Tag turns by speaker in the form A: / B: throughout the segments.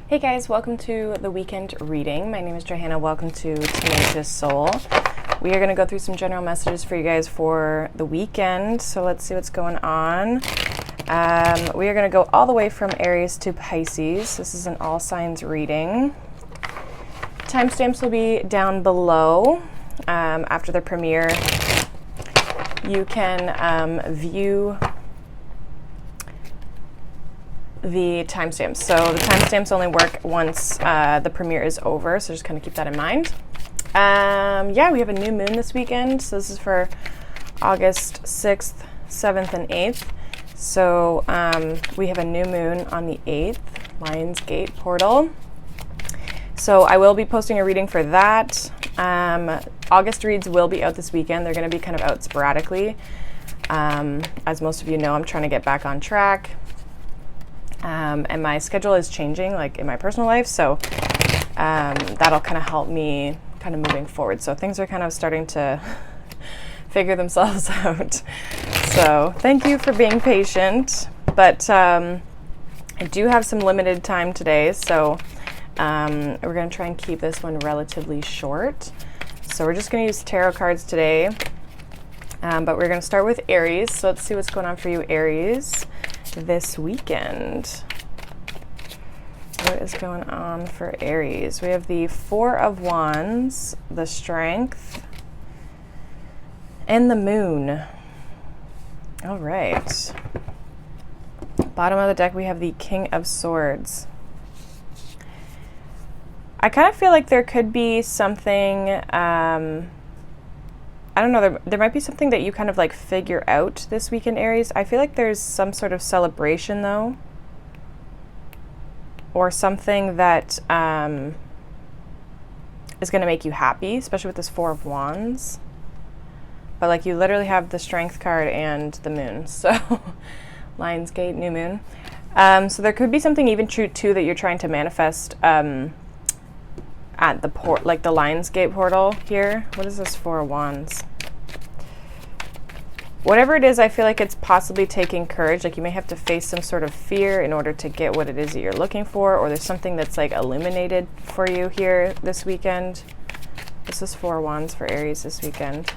A: Hey guys, welcome to the weekend reading. My name is Johanna. Welcome to Tenacious Soul. We are going to go through some general messages for you guys for the weekend. So let's see what's going on. We are going to go all the way from Aries to Pisces. This is an all signs reading. Timestamps will be down below. After the premiere, you can view the timestamps. So the timestamps only work once the premiere is over, so just kind of keep that in mind. Yeah, we have a new moon this weekend. So this is for August 6th, 7th, and 8th. So we have a new moon on the 8th, Lionsgate portal. So I will be posting a reading for that. August reads will be out this weekend. They're going to be kind of out sporadically. As most of you know, I'm trying to get back on track. And my schedule is changing, like in my personal life, so that'll kind of help me kind of moving forward. So things are kind of starting to figure themselves out. So thank you for being patient, but I do have some limited time today, so we're going to try and keep this one relatively short. So we're just going to use tarot cards today, but we're going to start with Aries. So let's see what's going on for you, Aries, this weekend. What is going on for Aries? We have the Four of Wands, the Strength, and the Moon. All right. Bottom of the deck, we have the King of Swords. I kind of feel like there could be something, I don't know, there might be something that you kind of like figure out this weekend, Aries. I feel like there's some sort of celebration though, or something that is going to make you happy, especially with this Four of Wands. But like you literally have the Strength card and the Moon, so Lionsgate, new moon. So there could be something even true too that you're trying to manifest at the like the Lionsgate portal here. What is this Four of Wands? Whatever it is, I feel like it's possibly taking courage. Like you may have to face some sort of fear in order to get what it is that you're looking for, or there's something that's like illuminated for you here this weekend. This is Four of Wands for Aries this weekend.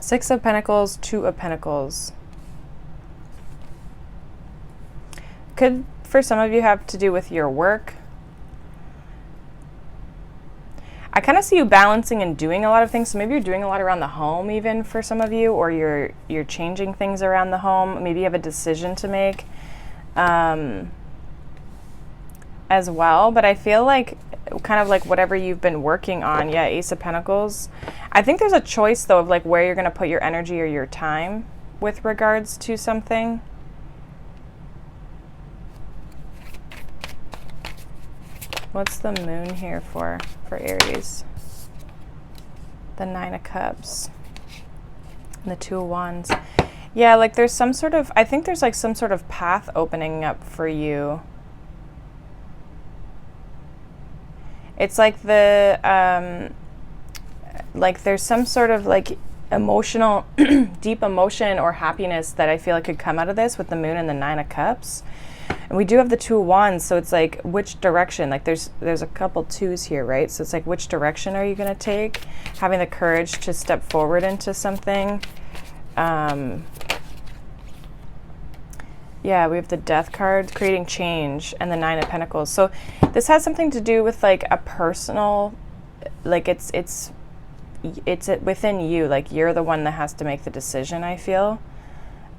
A: Six of Pentacles, Two of Pentacles. Could, for some of you, have to do with your work. I kind of see you balancing and doing a lot of things. So maybe you're doing a lot around the home even for some of you, or you're changing things around the home. Maybe you have a decision to make as well. But I feel like kind of like whatever you've been working on, yeah, Ace of Pentacles. I think there's a choice though of like where you're going to put your energy or your time with regards to something. What's the Moon here for Aries? The Nine of Cups and the Two of Wands. Yeah, like there's some sort of, I think there's like some sort of path opening up for you. It's like the, like there's some sort of like emotional, deep emotion or happiness that I feel like could come out of this with the Moon and the Nine of Cups. And we do have the Two of Wands, so it's like which direction? Like there's a couple twos here, right? So it's like which direction are you going to take? Having the courage to step forward into something. Yeah, we have the Death card, creating change, and the Nine of Pentacles. So this has something to do with like a personal, like it's within you. Like you're the one that has to make the decision, I feel.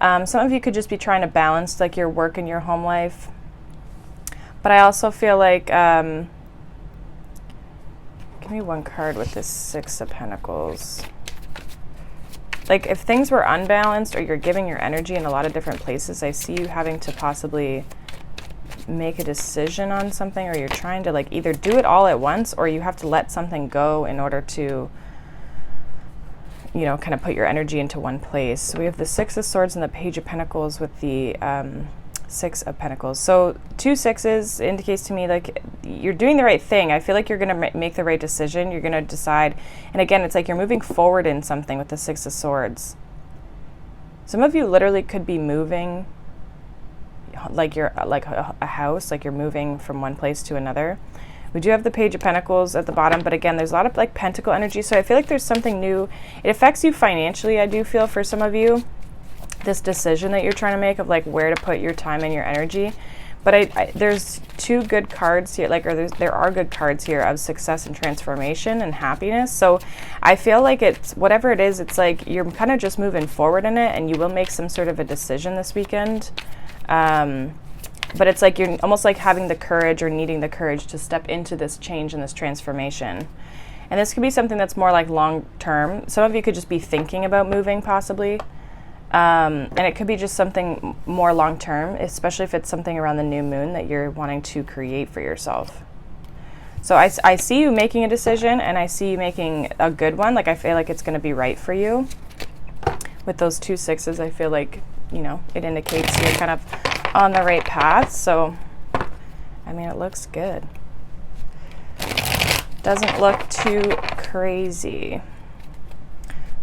A: Some of you could just be trying to balance like your work and your home life. But I also feel like, give me one card with this Six of Pentacles. Like if things were unbalanced or you're giving your energy in a lot of different places, I see you having to possibly make a decision on something, or you're trying to like either do it all at once, or you have to let something go in order to, you know, kind of put your energy into one place. So we have the Six of Swords and the Page of Pentacles with the Six of Pentacles. So 2 sixes indicates to me like you're doing the right thing. I feel like you're going to make the right decision. You're going to decide. And again, it's like you're moving forward in something with the Six of Swords. Some of you literally could be moving like you're like a house, like you're moving from one place to another. We do have the Page of Pentacles at the bottom, but again, there's a lot of like Pentacle energy. So I feel like there's something new. It affects you financially, I do feel, for some of you, this decision that you're trying to make of like where to put your time and your energy. But there's two good cards here, like, or there are good cards here of success and transformation and happiness. So I feel like it's, whatever it is, it's like you're kind of just moving forward in it, and you will make some sort of a decision this weekend. But it's like you're almost like having the courage or needing the courage to step into this change and this transformation. And this could be something that's more like long term. Some of you could just be thinking about moving possibly. And it could be just something more long term, especially if it's something around the new moon that you're wanting to create for yourself. So I see you making a decision, and I see you making a good one. Like, I feel like it's going to be right for you. With those 2 6s, I feel like, you know, it indicates you're kind of on the right path. So, I mean, it looks good. Doesn't look too crazy.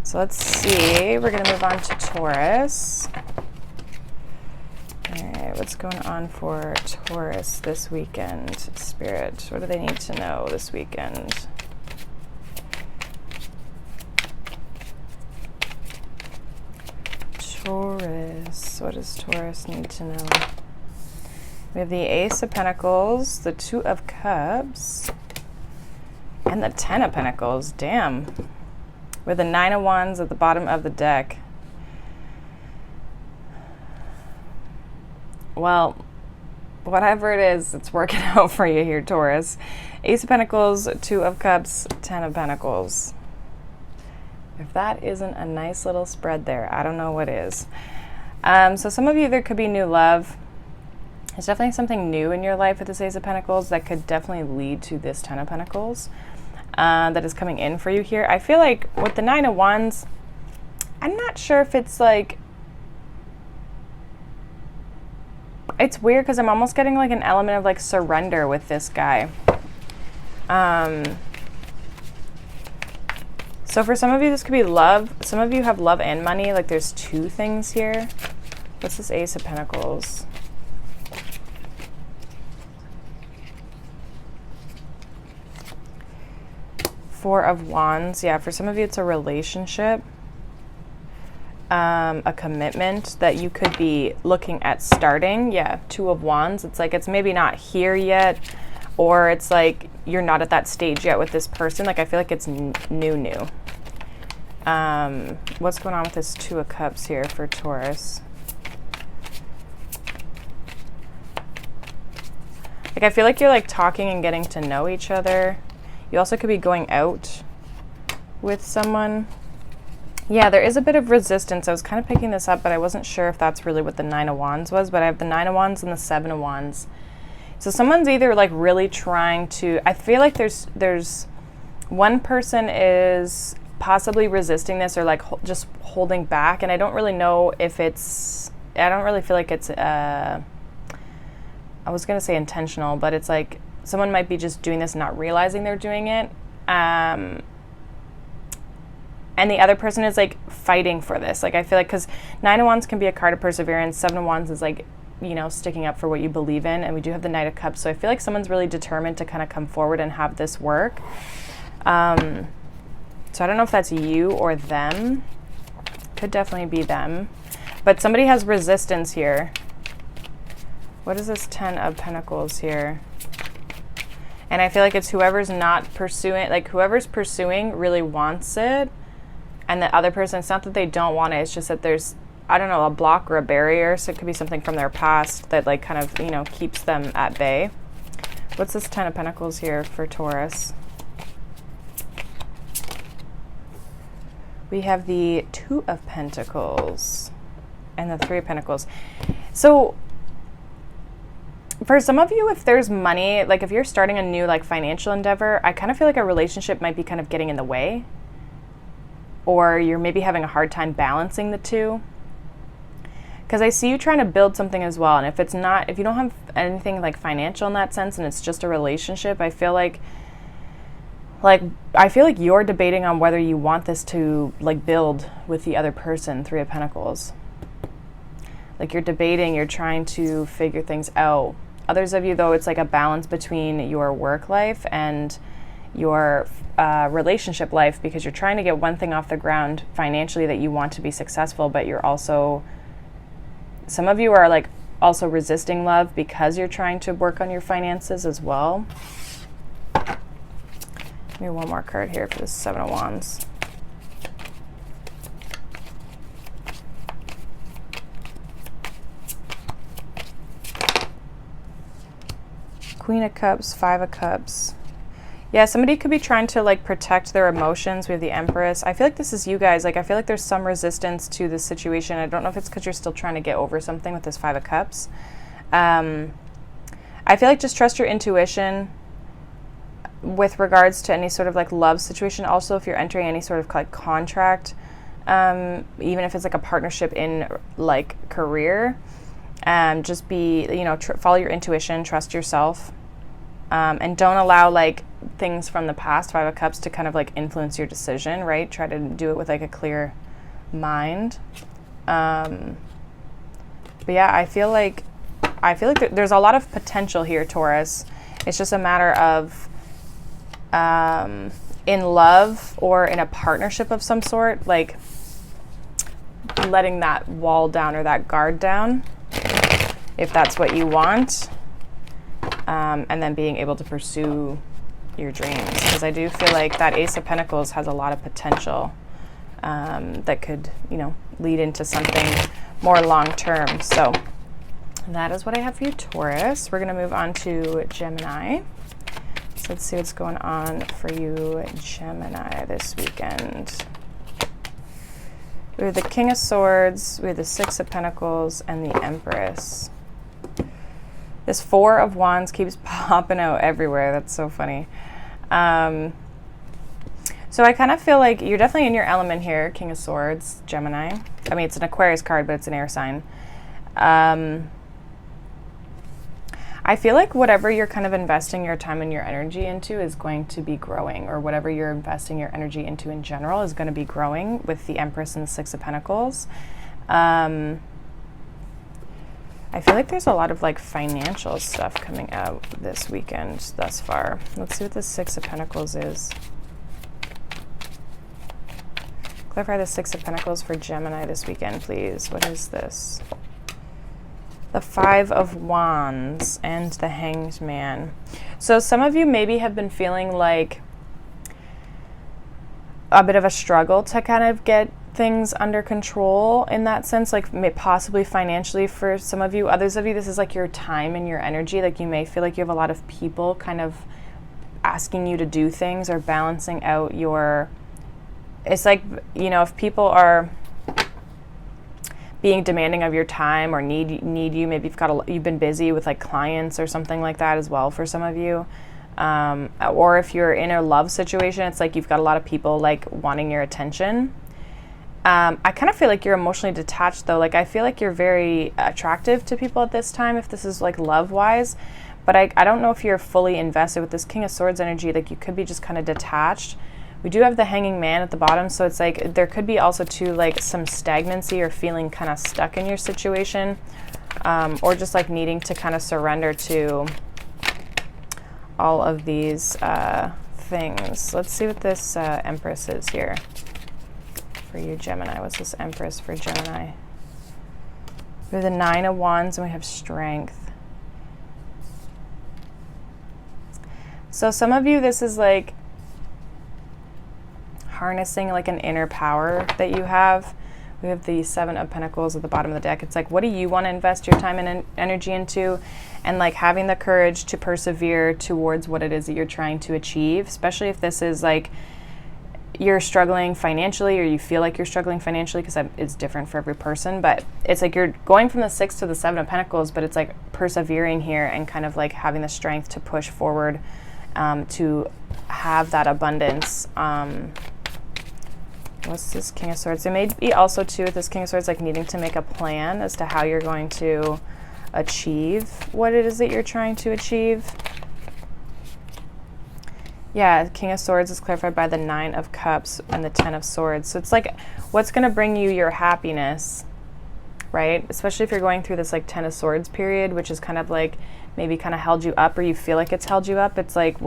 A: So let's see, we're going to move on to Taurus. All right, what's going on for Taurus this weekend? Spirit, what do they need to know this weekend? Taurus, what does Taurus need to know? We have the Ace of Pentacles, the Two of Cups, and the Ten of Pentacles. Damn. With the Nine of Wands at the bottom of the deck. Well, whatever it is, it's working out for you here, Taurus. Ace of Pentacles, Two of Cups, Ten of Pentacles. If that isn't a nice little spread there, I don't know what is. So some of you, there could be new love. There's definitely something new in your life with this Ace of Pentacles that could definitely lead to this Ten of Pentacles. That is coming in for you here. I feel like with the Nine of Wands, I'm not sure if it's like, it's weird because I'm almost getting like an element of like surrender with this guy. So for some of you, this could be love. Some of you have love and money. Like, there's 2 things here. What's this Ace of Pentacles? Four of Wands. Yeah, for some of you, it's a relationship, a commitment that you could be looking at starting. Yeah, Two of Wands. It's like it's maybe not here yet, or it's like you're not at that stage yet with this person. Like, I feel like it's new. What's going on with this Two of Cups here for Taurus? Like, I feel like you're like talking and getting to know each other. You also could be going out with someone. Yeah, there is a bit of resistance. I was kind of picking this up, but I wasn't sure if that's really what the Nine of Wands was. But I have the Nine of Wands and the Seven of Wands. So someone's either like really trying to, I feel like there's one person is possibly resisting this or like just holding back. And I don't really know if it's, I don't really feel like it's, I was going to say intentional, but it's like, someone might be just doing this and not realizing they're doing it. And the other person is like fighting for this. Like, I feel like, because Nine of Wands can be a card of perseverance. Seven of Wands is like, you know, sticking up for what you believe in. And we do have the Knight of Cups. So I feel like someone's really determined to kind of come forward and have this work. So I don't know if that's you or them. Could definitely be them. But somebody has resistance here. What is this Ten of Pentacles here? And I feel like it's whoever's not pursuing, like whoever's pursuing really wants it. And the other person, it's not that they don't want it, it's just that there's, I don't know, a block or a barrier. So it could be something from their past that like kind of, you know, keeps them at bay. What's this Ten of Pentacles here for Taurus? We have the Two of Pentacles and the Three of Pentacles. So for some of you, if there's money, like if you're starting a new like financial endeavor, I kind of feel like a relationship might be kind of getting in the way, or you're maybe having a hard time balancing the two. Because I see you trying to build something as well. And if it's not, if you don't have anything like financial in that sense and it's just a relationship, I feel like you're debating on whether you want this to like build with the other person. Three of Pentacles. like you're debating, you're trying to figure things out. Others of you, though, it's like a balance between your work life and your relationship life, because you're trying to get one thing off the ground financially that you want to be successful, but you're also, some of you are like also resisting love because you're trying to work on your finances as well. Give me one more card here for the Seven of Wands. Queen of Cups, Five of Cups. Yeah, somebody could be trying to like protect their emotions. We have the Empress. I feel like this is you guys. Like, I feel like there's some resistance to this situation. I don't know if it's because you're still trying to get over something with this Five of Cups. I feel like just trust your intuition with regards to any sort of like love situation. Also, if you're entering any sort of like contract, even if it's like a partnership in like career, just be, you know, follow your intuition, trust yourself. And don't allow like things from the past, Five of Cups, to kind of like influence your decision, right? Try to do it with like a clear mind. But yeah, I feel like there's a lot of potential here, Taurus. It's just a matter of in love or in a partnership of some sort, like letting that wall down or that guard down, if that's what you want. And then being able to pursue your dreams, because I do feel like that Ace of Pentacles has a lot of potential that could, you know, lead into something more long-term. So that is what I have for you, Taurus. We're going to move on to Gemini. So let's see what's going on for you, Gemini, this weekend. We have the King of Swords, we have the Six of Pentacles, and the Empress. This Four of Wands keeps popping out everywhere. That's so funny. So I kind of feel like you're definitely in your element here, King of Swords, Gemini. I mean, it's an Aquarius card, but it's an air sign. I feel like whatever you're kind of investing your time and your energy into is going to be growing, or whatever you're investing your energy into in general is going to be growing with the Empress and the Six of Pentacles. I feel like there's a lot of like financial stuff coming out this weekend thus far. Let's see what the Six of Pentacles is. Clarify the Six of Pentacles for Gemini this weekend, please. What is this? The Five of Wands and the Hanged Man. So some of you maybe have been feeling like a bit of a struggle to kind of get things under control in that sense, like possibly financially for some of you. Others of you, this is like your time and your energy. Like, you may feel like you have a lot of people kind of asking you to do things or balancing out your, it's like, you know, if people are being demanding of your time or need you, maybe you've been busy with like clients or something like that as well for some of you. Or if you're in a love situation, it's like you've got a lot of people like wanting your attention. I kind of feel like you're emotionally detached though. Like, I feel like you're very attractive to people at this time, if this is like love wise, but I don't know if you're fully invested with this King of Swords energy. Like, you could be just kind of detached. We do have the Hanging Man at the bottom, so it's like there could be also too like some stagnancy or feeling kind of stuck in your situation, or just like needing to kind of surrender to all of these things. Let's see what this Empress is here for you, Gemini. What's this Empress for Gemini? We have the Nine of Wands and we have Strength. So some of you, this is like harnessing like an inner power that you have. We have the Seven of Pentacles at the bottom of the deck. It's like, what do you want to invest your time and energy into? And like having the courage to persevere towards what it is that you're trying to achieve, especially if this is like you're struggling financially, or you feel like you're struggling financially, because it's different for every person. But it's like you're going from the Six to the Seven of Pentacles, but it's like persevering here and kind of like having the strength to push forward, to have that abundance. What's this King of Swords? It may be also too with this King of Swords like needing to make a plan as to how you're going to achieve what it is that you're trying to achieve. Yeah, King of Swords is clarified by the Nine of Cups and the Ten of Swords. So it's like, what's going to bring you your happiness right? Especially if you're going through this like Ten of Swords period, which is kind of like maybe kind of held you up, or you feel like it's held you up. It's like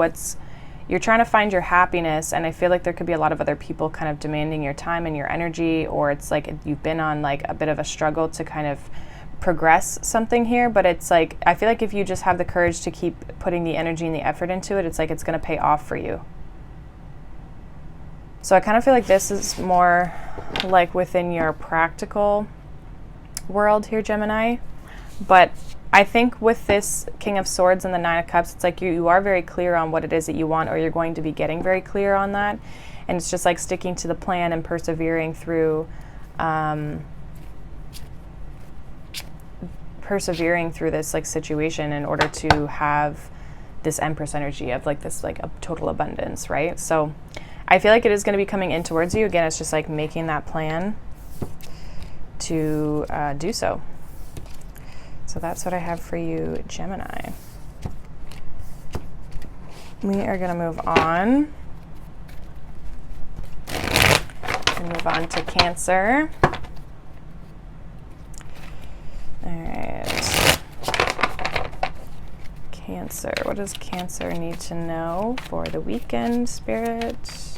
A: you're trying to find your happiness, and I feel like there could be a lot of other people kind of demanding your time and your energy, or it's like you've been on like a bit of a struggle to kind of progress something here. But it's like, I feel like if you just have the courage to keep putting the energy and the effort into it, it's like it's going to pay off for you. So I kind of feel like this is more like within your practical world here, Gemini. But I think with this King of Swords and the Nine of Cups, it's like you are very clear on what it is that you want, or you're going to be getting very clear on that. And it's just like sticking to the plan and persevering through this like situation in order to have this Empress energy of like this like a total abundance, right? So I feel like it is going to be coming in towards you. Again, it's just like making that plan to do so. So that's what I have for you, Gemini. We are going to move on. And move on to Cancer. All right. Cancer. What does Cancer need to know for the weekend, Spirit?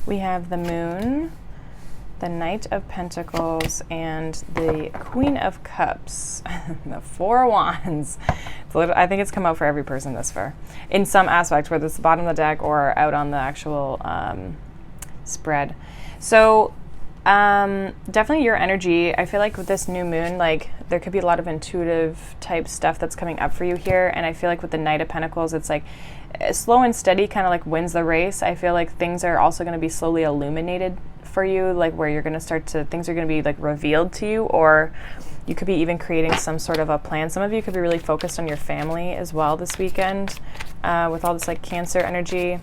A: We have the Moon, the Knight of Pentacles, and the Queen of Cups. The Four of Wands. I think it's come out for every person this far, in some aspect, whether it's the bottom of the deck or out on the actual spread. So definitely your energy. I feel like with this new moon, like there could be a lot of intuitive type stuff that's coming up for you here. And I feel like with the Knight of Pentacles, it's like slow and steady kind of like wins the race. I feel like things are also going to be slowly illuminated for you, like where you're going to things are going to be like revealed to you, or you could be even creating some sort of a plan. Some of you could be really focused on your family as well this weekend with all this like Cancer energy,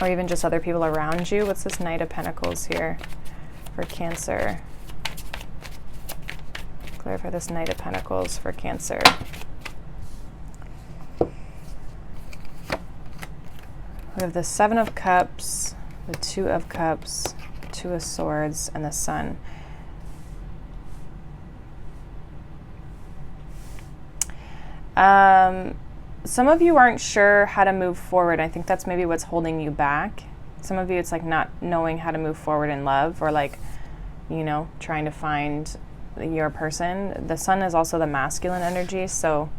A: or even just other people around you. What's this Knight of Pentacles here for Cancer? Clarify this Knight of Pentacles for Cancer. We have the Seven of Cups, the Two of Cups, Two of Swords, and the Sun. Some of you aren't sure how to move forward. I think that's maybe what's holding you back. Some of you, it's like not knowing how to move forward in love, or like, you know, trying to find your person. The Sun is also the masculine energy. So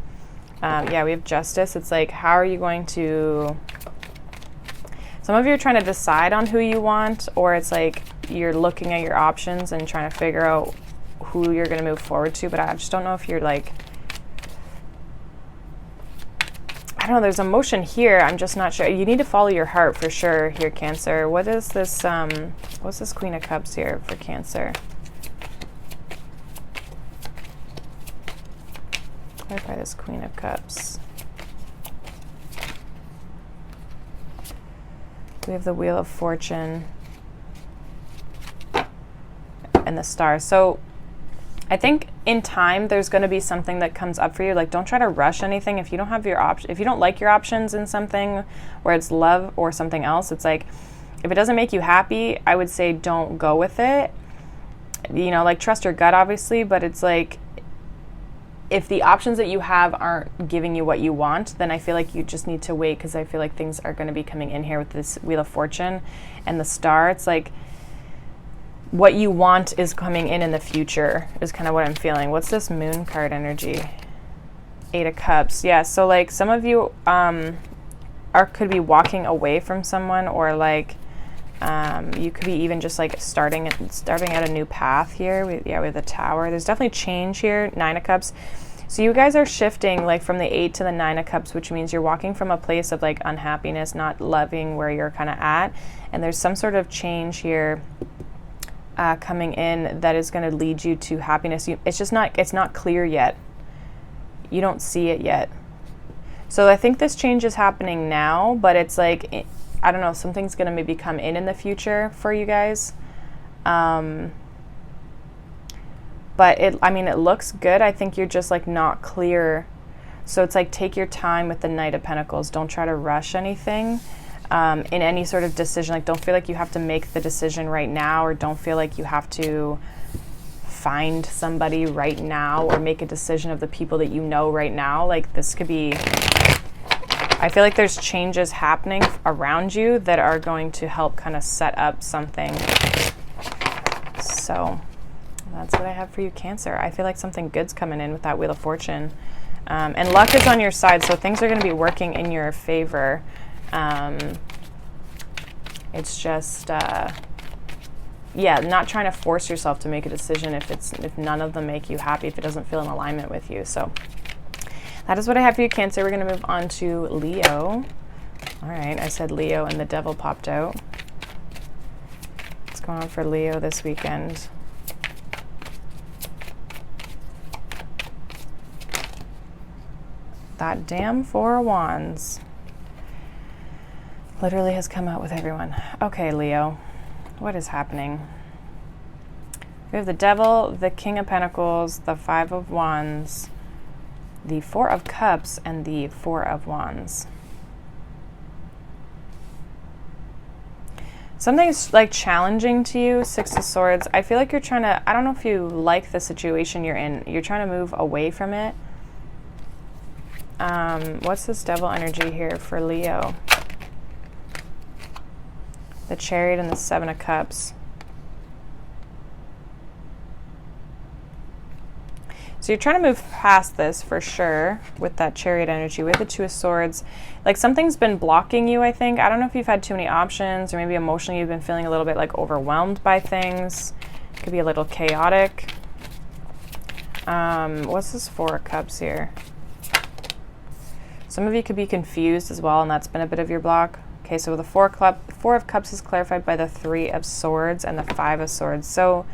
A: yeah, we have Justice. It's like, how are you going to... Some of you are trying to decide on who you want, or it's like you're looking at your options and trying to figure out who you're going to move forward to. But I just don't know if you're like... I don't know, there's emotion here. I'm just not sure. You need to follow your heart for sure here, Cancer. What is this, what's this Queen of Cups here for Cancer? Clarify this Queen of Cups. We have the Wheel of Fortune and the Star. So I think in time there's going to be something that comes up for you. Like, don't try to rush anything. If you don't have your if you don't like your options in something, where it's love or something else, it's like, if it doesn't make you happy, I would say don't go with it. You know, like, trust your gut, obviously, but it's like, if the options that you have aren't giving you what you want, then I feel like you just need to wait, because I feel like things are going to be coming in here with this Wheel of Fortune and the Star. It's like, what you want is coming in the future, is kind of what I'm feeling. What's this Moon card energy? Eight of Cups. Yeah, so like some of you could be walking away from someone, or like you could be even just like starting at a new path here. We have the Tower. There's definitely change here. Nine of Cups. So you guys are shifting like from the 8 to the 9 of Cups, which means you're walking from a place of like unhappiness, not loving where you're kind of at, and there's some sort of change here coming in that is going to lead you to happiness. It's not clear yet. You don't see it yet. So I think this change is happening now, but it's like, I don't know, something's going to maybe come in the future for you guys. but I mean, it looks good. I think you're just like not clear. So it's like, take your time with the Knight of Pentacles. Don't try to rush anything in any sort of decision. Like, don't feel like you have to make the decision right now, or don't feel like you have to find somebody right now or make a decision of the people that you know right now. Like, this could be, I feel like there's changes happening around you that are going to help kind of set up something. So that's what I have for you, Cancer. I feel like something good's coming in with that Wheel of Fortune. And luck is on your side, so things are going to be working in your favor. It's just, yeah, not trying to force yourself to make a decision if none of them make you happy, if it doesn't feel in alignment with you. So that is what I have for you, Cancer. We're going to move on to Leo. All right, I said Leo and the devil popped out. What's going on for Leo this weekend? That damn Four of Wands literally has come out with everyone. Okay, Leo, what is happening? We have the Devil, the King of Pentacles, the Five of Wands, the Four of Cups, and the Four of Wands. Something's like challenging to you, Six of Swords. I feel like you're trying to, I don't know if you like the situation you're in. You're trying to move away from it. What's this Devil energy here for Leo? The Chariot and the Seven of Cups. So you're trying to move past this for sure with that Chariot energy, with the Two of Swords. Like, something's been blocking you, I think. I don't know if you've had too many options, or maybe emotionally you've been feeling a little bit like overwhelmed by things. It could be a little chaotic. What's this Four of Cups here? Some of you could be confused as well, and that's been a bit of your block. Okay, so the Four of Cups is clarified by the Three of Swords and the Five of Swords. So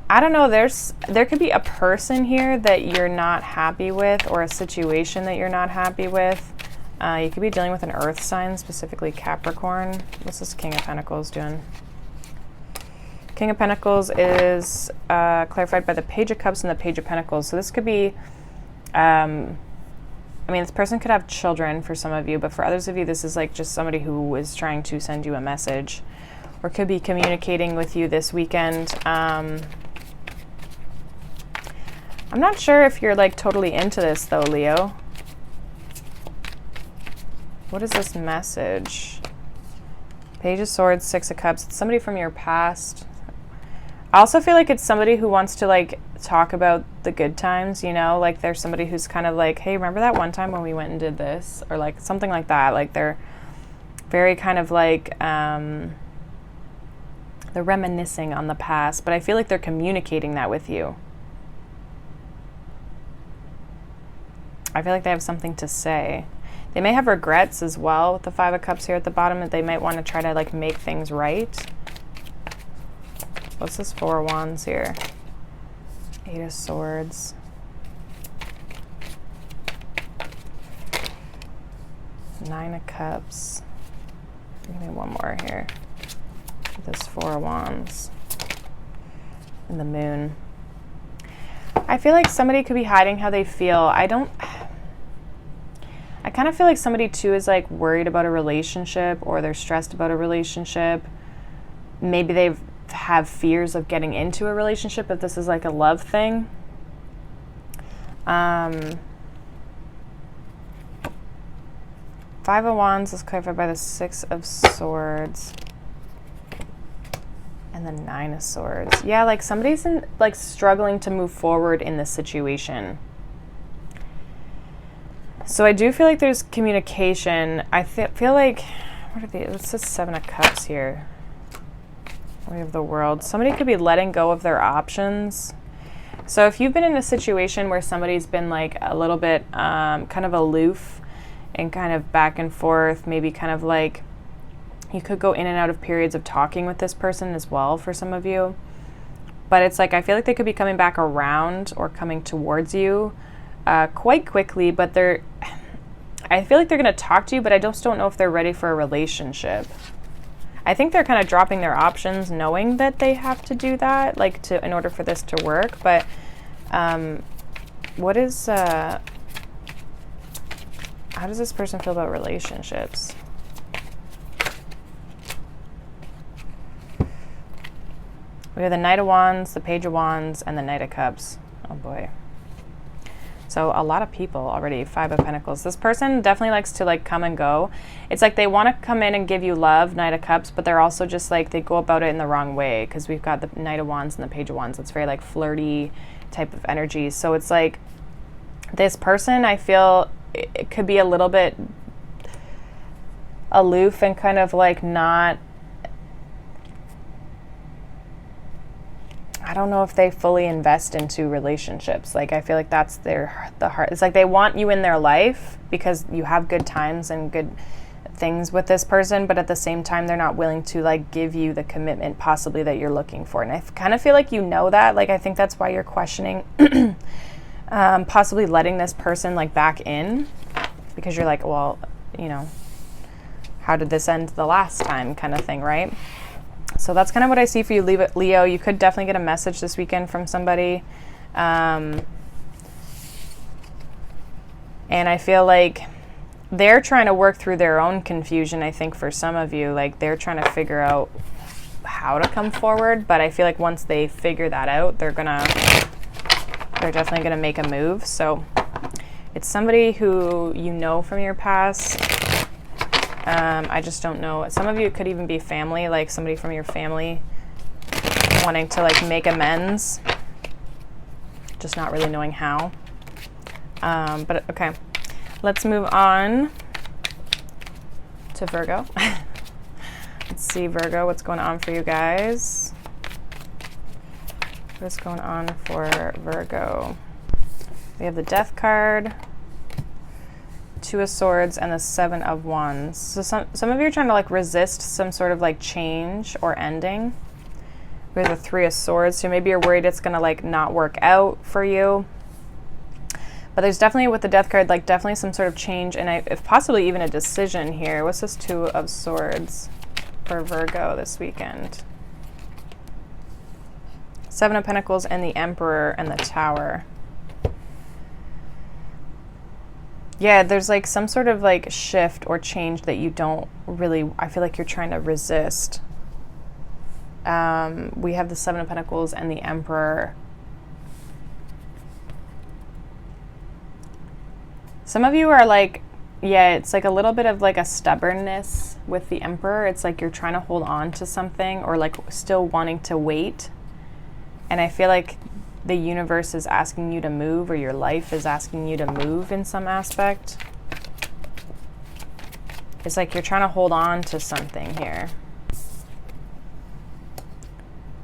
A: I don't know, there could be a person here that you're not happy with, or a situation that you're not happy with. You could be dealing with an earth sign, specifically Capricorn. What's this King of Pentacles doing? King of Pentacles is clarified by the Page of Cups and the Page of Pentacles. So this could be, I mean, this person could have children for some of you, but for others of you, this is like just somebody who is trying to send you a message, or could be communicating with you this weekend. I'm not sure if you're like totally into this though, Leo. What is this message? Page of Swords, Six of Cups. It's somebody from your past. I also feel like it's somebody who wants to like talk about the good times, you know, like there's somebody who's kind of like, hey, remember that one time when we went and did this, or like something like that. Like, they're very kind of like they're reminiscing on the past, but I feel like they're communicating that with you. I feel like they have something to say. They may have regrets as well with the Five of Cups here at the bottom, that they might want to try to like make things right. What's this Four of Wands here? Eight of Swords. Nine of Cups. Give me one more here. This Four of Wands. And the Moon. I feel like somebody could be hiding how they feel. I kind of feel like somebody too is like worried about a relationship, or they're stressed about a relationship. Maybe they've have fears of getting into a relationship if this is like a love thing. Five of Wands is clarified by the Six of Swords and the Nine of Swords. Yeah, like somebody's like struggling to move forward in this situation. So I do feel like there's communication. I feel like, what are these? What's the Seven of Cups here? We have the World. Somebody could be letting go of their options. So if you've been in a situation where somebody's been like a little bit kind of aloof and kind of back and forth, maybe kind of like you could go in and out of periods of talking with this person as well for some of you. But it's like, I feel like they could be coming back around or coming towards you quite quickly, but I feel like they're going to talk to you, but I just don't know if they're ready for a relationship. I think they're kind of dropping their options knowing that they have to do that, like in order for this to work. But what is, how does this person feel about relationships? We have the Knight of Wands, the Page of Wands, and the Knight of Cups. Oh boy. So a lot of people already. 5 of Pentacles. This person definitely likes to like come and go. It's like they want to come in and give you love, Knight of Cups, but they're also just like, they go about it in the wrong way, because we've got the Knight of Wands and the Page of Wands. It's very like flirty type of energy. So it's like this person, I feel it could be a little bit aloof and kind of like not, I don't know if they fully invest into relationships. Like I feel like that's the heart. It's like they want you in their life because you have good times and good things with this person, but at the same time they're not willing to like give you the commitment possibly that you're looking for. And I kind of feel like you know that. Like I think that's why you're questioning possibly letting this person like back in, because you're like, well, you know, how did this end the last time kind of thing, right? So that's kind of what I see for you, Leo. You could definitely get a message this weekend from somebody. And I feel like they're trying to work through their own confusion, I think, for some of you. Like they're trying to figure out how to come forward. But I feel like once they figure that out, they're definitely going to make a move. So it's somebody who you know from your past. I just don't know. Some of you could even be family, like somebody from your family wanting to like make amends, just not really knowing how. But okay, let's move on to Virgo. Let's see, Virgo, what's going on for you guys? What's going on for Virgo? We have the Death card, 2 of Swords, and the 7 of Wands. So some of you are trying to like resist some sort of like change or ending. We have the 3 of Swords, so maybe you're worried it's gonna like not work out for you. But there's definitely, with the Death card, like definitely some sort of change, and if possibly even a decision here. What's this 2 of Swords for Virgo this weekend? 7 of Pentacles and the Emperor and the Tower. Yeah, there's like some sort of like shift or change that you don't really, I feel like you're trying to resist. We have the 7 of Pentacles and the Emperor. Some of you are like, yeah, it's like a little bit of like a stubbornness with the Emperor. It's like you're trying to hold on to something or like still wanting to wait. And I feel like the universe is asking you to move, or your life is asking you to move in some aspect. It's like you're trying to hold on to something here.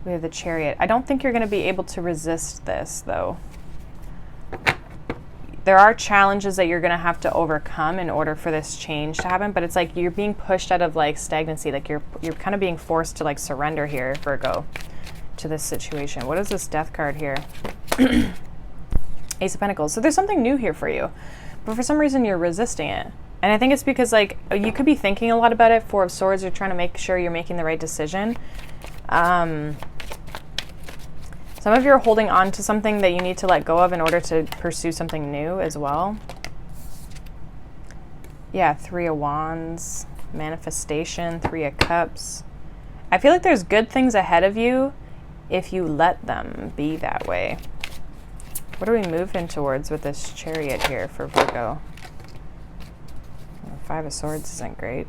A: We have the Chariot. I don't think you're going to be able to resist this, though. There are challenges that you're going to have to overcome in order for this change to happen, but it's like you're being pushed out of like stagnancy. Like you're kind of being forced to like surrender here, Virgo, to this situation. What is this Death card here? Ace of Pentacles. So there's something new here for you, but for some reason you're resisting it. And I think it's because like you could be thinking a lot about it. 4 of Swords, you're trying to make sure you're making the right decision. Some of you are holding on to something that you need to let go of in order to pursue something new as well. Yeah, 3 of Wands, manifestation, 3 of Cups. I feel like there's good things ahead of you if you let them be that way. What are we moving towards with this Chariot here for Virgo? 5 of Swords isn't great.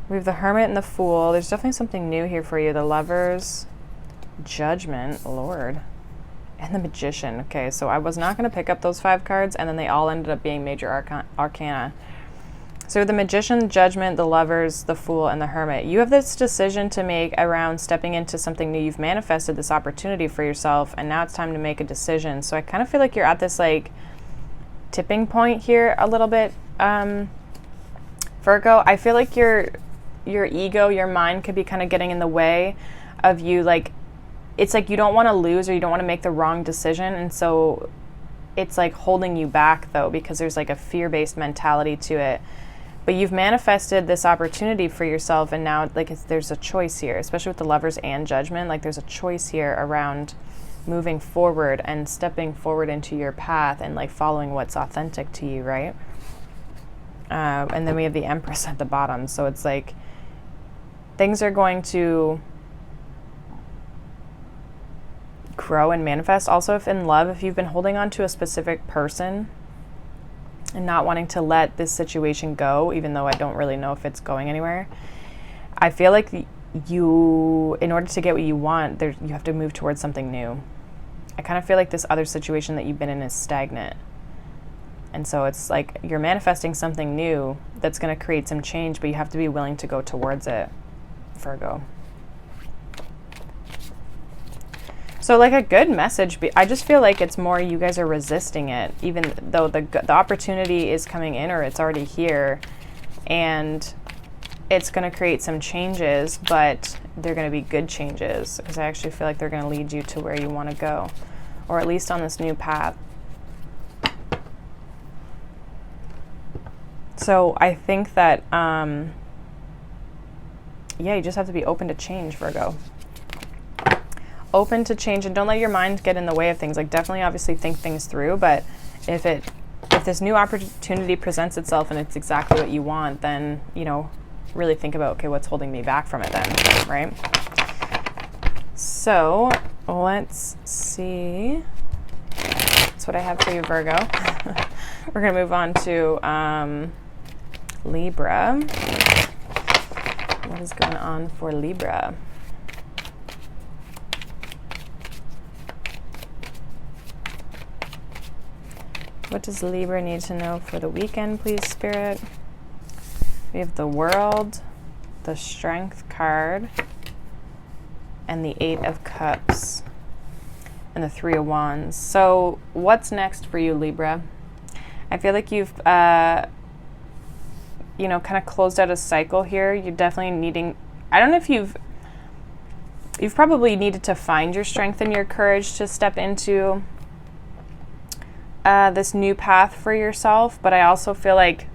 A: We have the Hermit and the Fool. There's definitely something new here for you. The Lovers, Judgment, Lord, and the Magician. Okay, so I was not going to pick up those 5 cards, and then they all ended up being major arcana. So the Magician, Judgment, the Lovers, the Fool, and the Hermit. You have this decision to make around stepping into something new. You've manifested this opportunity for yourself, and now it's time to make a decision. So I kind of feel like you're at this like tipping point here a little bit, Virgo. I feel like your ego, your mind could be kind of getting in the way of you. Like, it's like you don't want to lose, or you don't want to make the wrong decision, and so it's like holding you back though, because there's like a fear-based mentality to it. But you've manifested this opportunity for yourself, and now like there's a choice here, especially with the Lovers and Judgment. Like there's a choice here around moving forward and stepping forward into your path and like following what's authentic to you, right? And then we have the Empress at the bottom. So it's like things are going to grow and manifest. Also, if in love, if you've been holding on to a specific person and not wanting to let this situation go, even though I don't really know if it's going anywhere, I feel like you, in order to get what you want, you have to move towards something new. I kind of feel like this other situation that you've been in is stagnant. And so it's like you're manifesting something new that's going to create some change, but you have to be willing to go towards it, Virgo. So like a good message, I just feel like it's more you guys are resisting it, even though the opportunity is coming in or it's already here, and it's going to create some changes, but they're going to be good changes, because I actually feel like they're going to lead you to where you want to go, or at least on this new path. So I think that, yeah, you just have to be open to change, Virgo. Open to change, and don't let your mind get in the way of things. Like definitely obviously think things through, but if this new opportunity presents itself and it's exactly what you want, then, you know, really think about, okay, what's holding me back from it then, right? So let's see. That's what I have for you, Virgo. We're going to move on to Libra. What is going on for Libra? What does Libra need to know for the weekend, please, Spirit? We have the World, the Strength card, and the Eight of Cups, and the Three of Wands. So what's next for you, Libra? I feel like you've, you know, kind of closed out a cycle here. You're definitely needing, I don't know if you've probably needed to find your strength and your courage to step into this new path for yourself, but I also feel like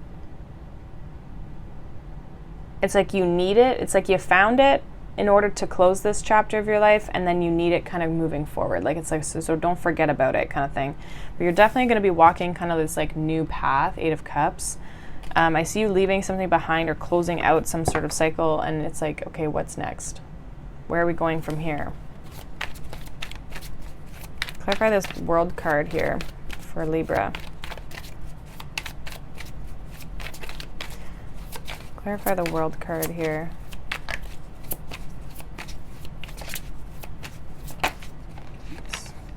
A: it's like you need it. It's like you found it in order to close this chapter of your life, and then you need it kind of moving forward. Like it's like, so don't forget about it kind of thing. But you're definitely going to be walking kind of this like new path, Eight of Cups. I see you leaving something behind or closing out some sort of cycle, and it's like, okay, what's next? Where are we going from here? Clarify this World card here for Libra. Clarify the World card here.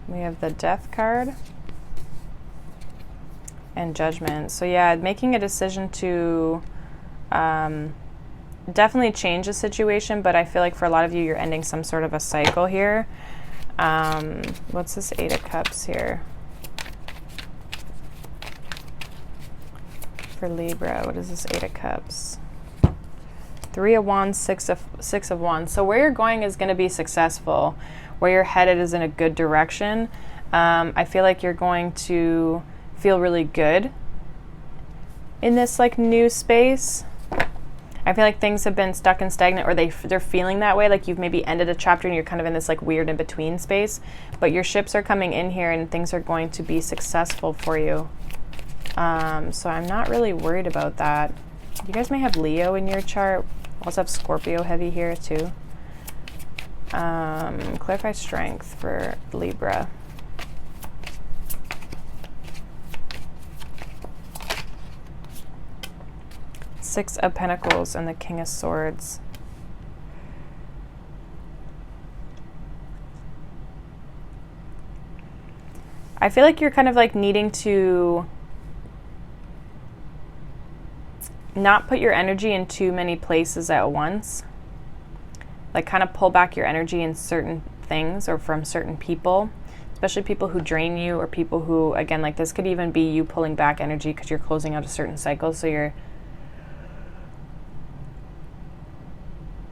A: We have the Death card and Judgment. So yeah, making a decision to definitely change the situation, but I feel like for a lot of you, you're ending some sort of a cycle here. What's this Eight of Cups here? For Libra, what is this Eight of Cups? Three of Wands, Six of Wands. So where you're going is going to be successful. Where you're headed is in a good direction. I feel like you're going to feel really good in this like new space. I feel like things have been stuck and stagnant, or they're feeling that way. Like you've maybe ended a chapter and you're kind of in this like weird in between space. But your ships are coming in here and things are going to be successful for you. So I'm not really worried about that. You guys may have Leo in your chart. Also have Scorpio heavy here too. Clarify strength for Libra. Six of Pentacles and the King of Swords. I feel like you're kind of like needing to not put your energy in too many places at once. Like kind of pull back your energy in certain things or from certain people, especially people who drain you, or people who, again, like this could even be you pulling back energy because you're closing out a certain cycle. So you're,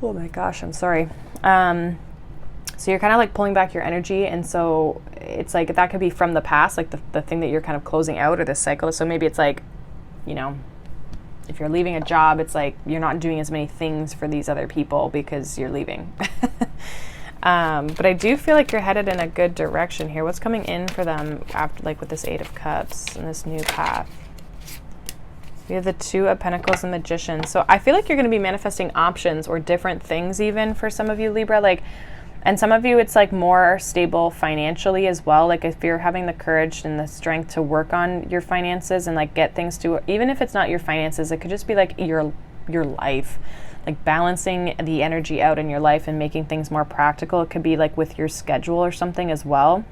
A: oh my gosh, I'm sorry. So you're kind of like pulling back your energy, and so it's like that could be from the past, like the thing that you're kind of closing out, or this cycle. So maybe it's like, you know, if you're leaving a job, it's like you're not doing as many things for these other people because you're leaving. But I do feel like you're headed in a good direction here. What's coming in for them after, like with this Eight of Cups and this new path? We have the Two of Pentacles and Magician. So I feel like you're going to be manifesting options or different things even for some of you, Libra. Like, and some of you, it's like more stable financially as well. Like if you're having the courage and the strength to work on your finances and like get things to, even if it's not your finances, it could just be like your life. Like balancing the energy out in your life and making things more practical. It could be like with your schedule or something as well.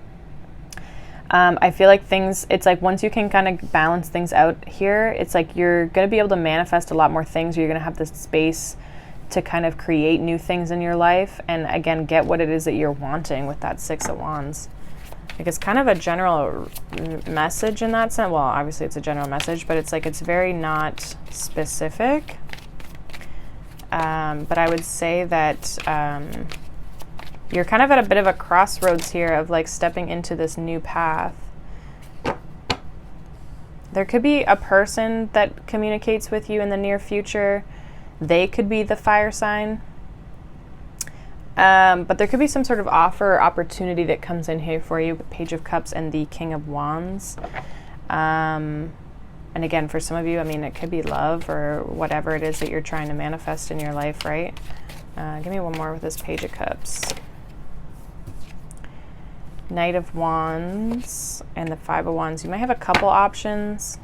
A: I feel like it's like once you can kind of balance things out here, it's like you're going to be able to manifest a lot more things. You're going to have this space to kind of create new things in your life. And again, get what it is that you're wanting with that Six of Wands. Like it's kind of a general message in that sense. Well, obviously it's a general message, but it's like it's very not specific. But I would say that you're kind of at a bit of a crossroads here of like stepping into this new path. There could be a person that communicates with you in the near future. They could be the fire sign. But there could be some sort of offer or opportunity that comes in here for you. Page of Cups and the King of Wands. And again, for some of you, I mean, it could be love or whatever it is that you're trying to manifest in your life, right? Give me one more with this Page of Cups. Knight of Wands and the Five of Wands. You might have a couple options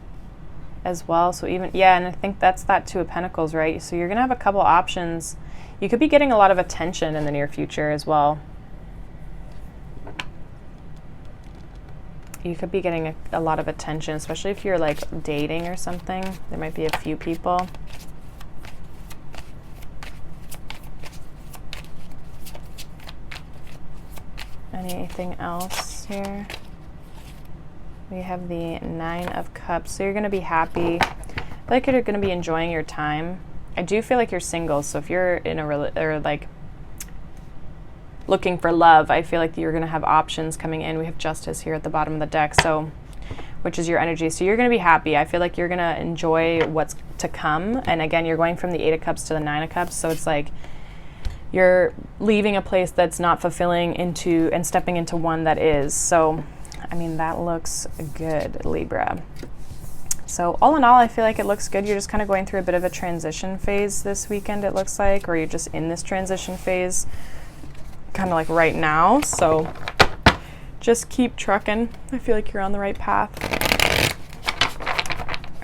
A: as well. So even, yeah, and I think that's that Two of Pentacles, right? So you're going to have a couple options. You could be getting a lot of attention in the near future as well. You could be getting a lot of attention, especially if you're like dating or something. There might be a few people. Anything else here? We have the Nine of Cups. So you're going to be happy. I feel like you're going to be enjoying your time. I do feel like you're single. So if you're in or like looking for love, I feel like you're going to have options coming in. We have Justice here at the bottom of the deck, so which is your energy. So you're going to be happy. I feel like you're going to enjoy what's to come. And again, you're going from the Eight of Cups to the Nine of Cups. So it's like you're leaving a place that's not fulfilling into and stepping into one that is. So, I mean, that looks good, Libra. So all in all, I feel like it looks good. You're just kind of going through a bit of a transition phase this weekend, it looks like, or you're just in this transition phase kind of like right now. So just keep trucking. I feel like you're on the right path.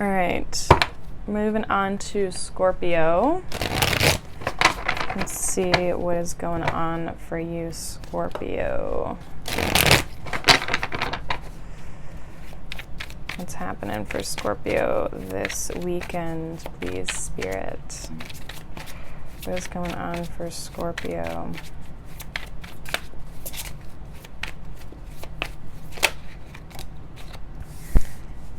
A: All right, moving on to Scorpio. Let's see what is going on for you, Scorpio. What's happening for Scorpio this weekend, please, Spirit? What is going on for Scorpio?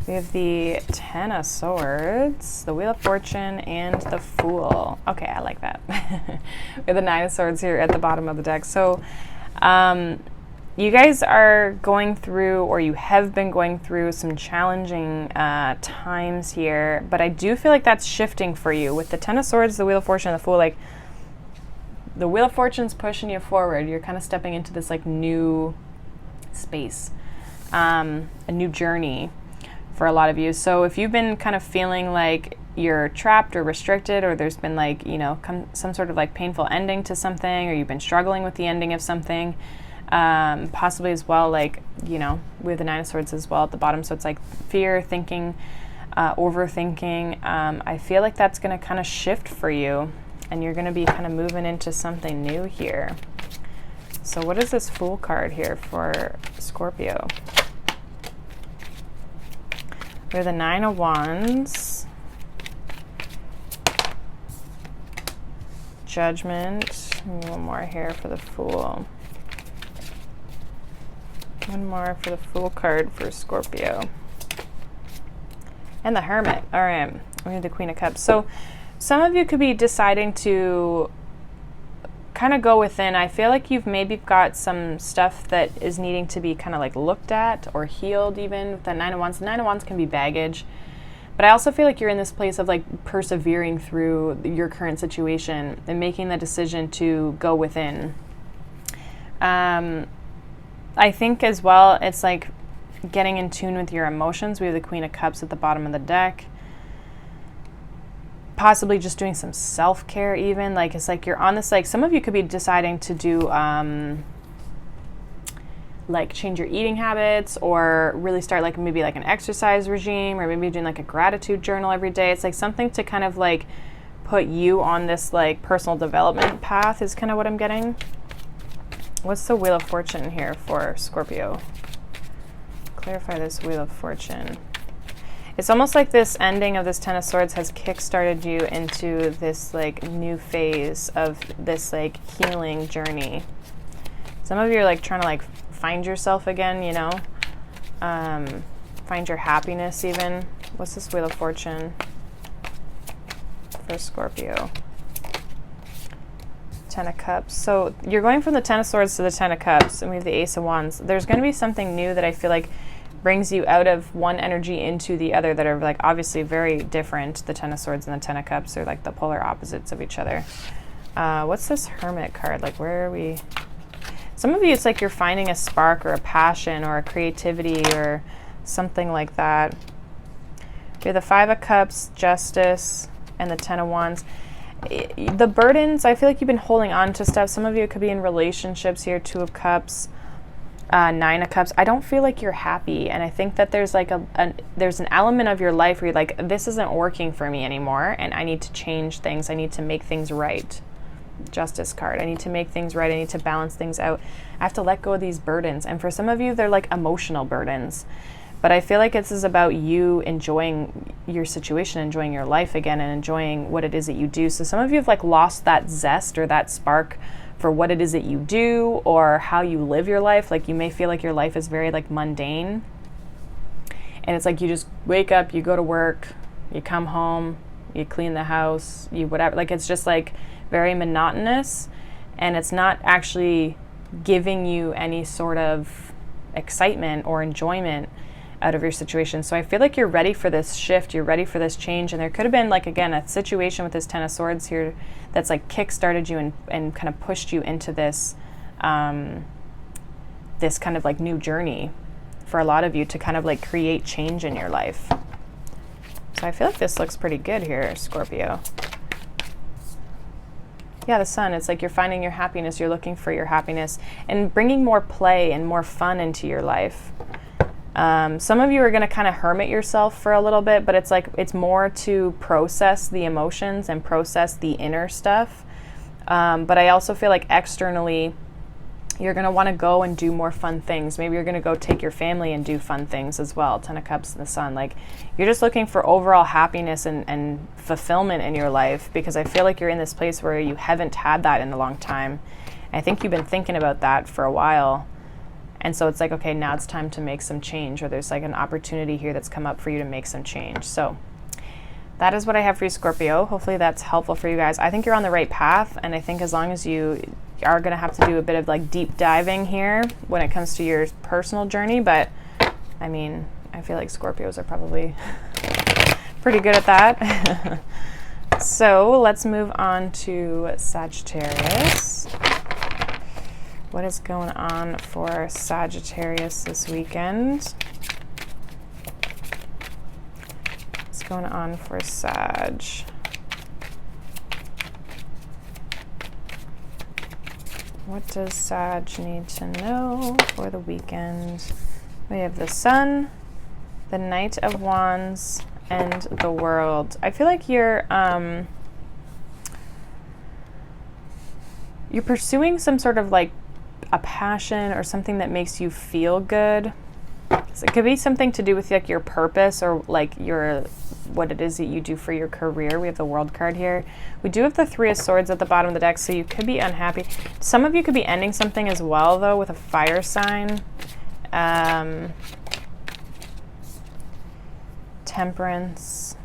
A: We have the Ten of Swords, the Wheel of Fortune, and the Fool. Okay, I like that. We have the Nine of Swords here at the bottom of the deck. So you guys are going through, or you have been going through, some challenging times here, but I do feel like that's shifting for you. With the Ten of Swords, the Wheel of Fortune, and the Fool, like the Wheel of Fortune's pushing you forward. You're kind of stepping into this like new space, a new journey for a lot of you. So if you've been kind of feeling like you're trapped or restricted, or there's been like, you know, some sort of like painful ending to something, or you've been struggling with the ending of something, possibly as well, like, you know, we have the Nine of Swords as well at the bottom. So it's like fear, thinking, overthinking. I feel like that's going to kind of shift for you, and you're going to be kind of moving into something new here. So what is this Fool card here for Scorpio? We have the Nine of Wands, Judgment, and one more here for the Fool. One more for the Fool card for Scorpio. And the Hermit. All right, we have the Queen of Cups. So some of you could be deciding to kind of go within. I feel like you've maybe got some stuff that is needing to be kind of like looked at or healed even with that Nine of Wands. The Nine of Wands can be baggage. But I also feel like you're in this place of like persevering through your current situation and making the decision to go within. I think as well, it's like getting in tune with your emotions. We have the Queen of Cups at the bottom of the deck. Possibly just doing some self-care even. Like, it's like you're on this, like, some of you could be deciding to do, like, change your eating habits, or really start, like, maybe, like, an exercise regime, or maybe doing, like, a gratitude journal every day. It's, like, something to kind of, like, put you on this, like, personal development path is kind of what I'm getting. What's the Wheel of Fortune here for Scorpio? Clarify this Wheel of Fortune. It's almost like this ending of this Ten of Swords has kick-started you into this like new phase of this like healing journey. Some of you are like trying to like find yourself again, you know, find your happiness even. What's this Wheel of Fortune for Scorpio? Ten of Cups. So you're going from the Ten of Swords to the Ten of Cups, and we have the Ace of Wands. There's going to be something new that I feel like brings you out of one energy into the other that are like obviously very different. The Ten of Swords and the Ten of Cups are like the polar opposites of each other. What's this Hermit card? Like, where are we? Some of you, it's like you're finding a spark or a passion or a creativity or something like that. We have the Five of Cups, Justice, and the Ten of Wands. The burdens, I feel like you've been holding on to stuff. Some of you could be in relationships here. Two of Cups, Nine of Cups. I don't feel like you're happy, and I think that there's like there's an element of your life where you're like, this isn't working for me anymore, and I need to change things. I need to make things right. Justice card. I need to make things right. I need to balance things out. I have to let go of these burdens, and for some of you, they're like emotional burdens. But I feel like this is about you enjoying your situation, enjoying your life again, and enjoying what it is that you do. So some of you have like lost that zest or that spark for what it is that you do or how you live your life. Like, you may feel like your life is very like mundane, and it's like you just wake up, you go to work, you come home, you clean the house, you whatever. Like, it's just like very monotonous, and it's not actually giving you any sort of excitement or enjoyment out of your situation. So I feel like you're ready for this shift, you're ready for this change, and there could have been like, again, a situation with this Ten of Swords here that's like kick-started you and kind of pushed you into this this kind of like new journey for a lot of you to kind of like create change in your life. So I feel like this looks pretty good here, Scorpio. Yeah, the Sun, it's like you're finding your happiness, you're looking for your happiness and bringing more play and more fun into your life. Some of you are going to kind of hermit yourself for a little bit, but it's like it's more to process the emotions and process the inner stuff. But I also feel like externally, you're going to want to go and do more fun things. Maybe you're going to go take your family and do fun things as well. Ten of Cups and the Sun. Like, you're just looking for overall happiness and fulfillment in your life, because I feel like you're in this place where you haven't had that in a long time. I think you've been thinking about that for a while. And so it's like, okay, now it's time to make some change, or there's like an opportunity here that's come up for you to make some change. So that is what I have for you, Scorpio. Hopefully that's helpful for you guys. I think you're on the right path, and I think as long as you are going to have to do a bit of like deep diving here when it comes to your personal journey, but I mean, I feel like Scorpios are probably pretty good at that. So let's move on to Sagittarius. What is going on for Sagittarius this weekend? What's going on for Sag? What does Sag need to know for the weekend? We have the Sun, the Knight of Wands, and the World. I feel like you're pursuing some sort of like a passion or something that makes you feel good. So it could be something to do with like your purpose or like what it is that you do for your career. We have the World card here. We do have the Three of Swords at the bottom of the deck, so you could be unhappy. Some of you could be ending something as well, though, with a fire sign. Temperance.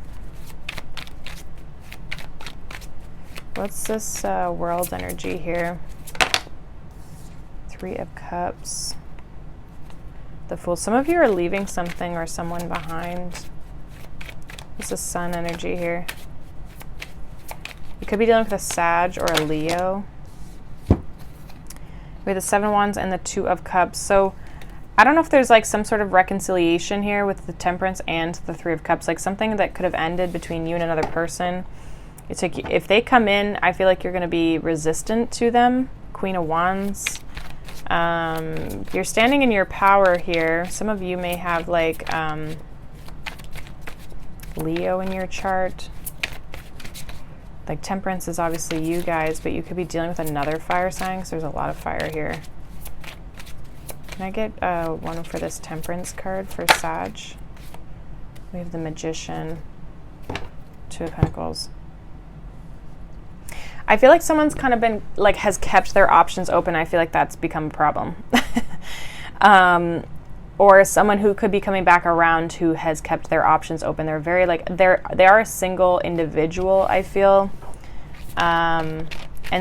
A: What's this World energy here? Three of Cups. The Fool. Some of you are leaving something or someone behind. What's the sun energy here? You could be dealing with a Sag or a Leo. We have the 7 of Wands and the 2 of Cups. So I don't know if there's like some sort of reconciliation here with the Temperance and the 3 of Cups, like something that could have ended between you and another person. It's like if they come in, I feel like you're going to be resistant to them. Queen of Wands. You're standing in your power here. Some of you may have like Leo in your chart. Like Temperance is obviously you guys, but you could be dealing with another fire sign because there's a lot of fire here. Can I get one for this Temperance card for Sag? We have the Magician, 2 of Pentacles. I feel like someone's kind of been, like, has kept their options open. I feel like that's become a problem. Or someone who could be coming back around who has kept their options open. They're very, like, they are a single individual, I feel. And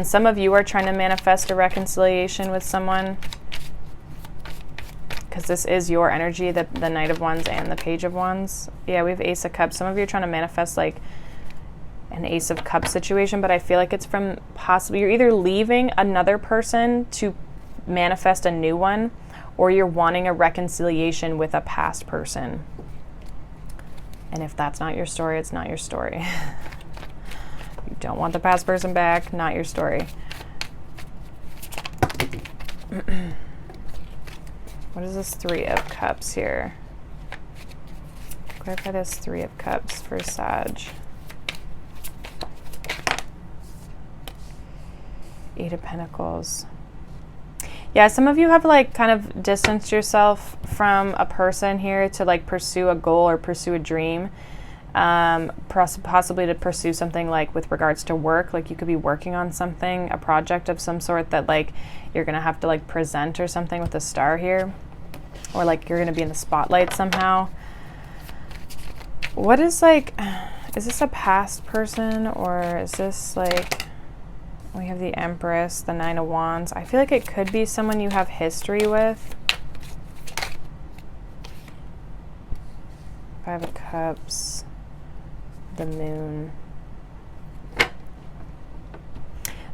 A: some of you are trying to manifest a reconciliation with someone, because this is your energy, the Knight of Wands and the Page of Wands. Yeah, we have Ace of Cups. Some of you are trying to manifest like an Ace of Cups situation, but I feel like it's from possibly you're either leaving another person to manifest a new one, or you're wanting a reconciliation with a past person. And if that's not your story, it's not your story. You don't want the past person back, not your story. What is this 3 of Cups here? Clarify this 3 of Cups for Sag. 8 of Pentacles. Yeah, some of you have like kind of distanced yourself from a person here to like pursue a goal or pursue a dream. Possibly to pursue something like with regards to work, like you could be working on something, a project of some sort that like you're gonna have to like present or something with a star here, or like you're gonna be in the spotlight somehow. What is like, is this a past person, or is this like, we have the Empress, the 9 of Wands. I feel like it could be someone you have history with. 5 of Cups, the Moon.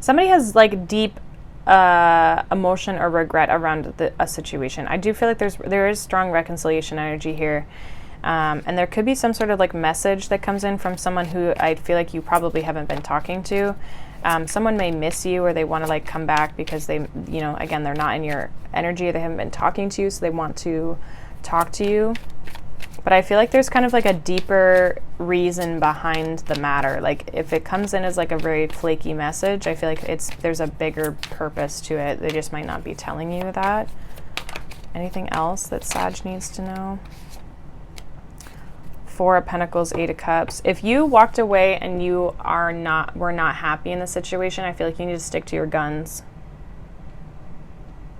A: Somebody has like deep emotion or regret around a situation. I do feel like there is strong reconciliation energy here. And there could be some sort of like message that comes in from someone who I feel like you probably haven't been talking to. Someone may miss you, or they want to like come back because they, you know, again, they're not in your energy. They haven't been talking to you, so they want to talk to you. But I feel like there's kind of like a deeper reason behind the matter. Like if it comes in as like a very flaky message, I feel like there's a bigger purpose to it. They just might not be telling you that. Anything else that Sag needs to know? 4 of Pentacles, 8 of Cups. If you walked away and you were not happy in the situation, I feel like you need to stick to your guns.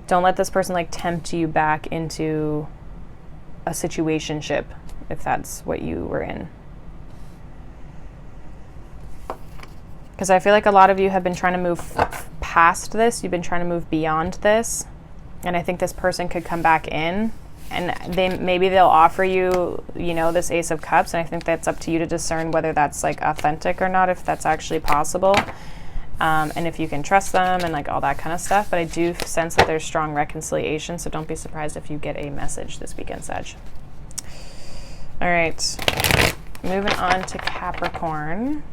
A: Don't let this person like tempt you back into a situationship, if that's what you were in. Because I feel like a lot of you have been trying to move past this. You've been trying to move beyond this. And I think this person could come back in, and maybe they'll offer you, you know, this Ace of Cups. And I think that's up to you to discern whether that's like authentic or not, if that's actually possible. And if you can trust them and like all that kind of stuff. But I do sense that there's strong reconciliation, so don't be surprised if you get a message this weekend, Sag. All right, moving on to Capricorn.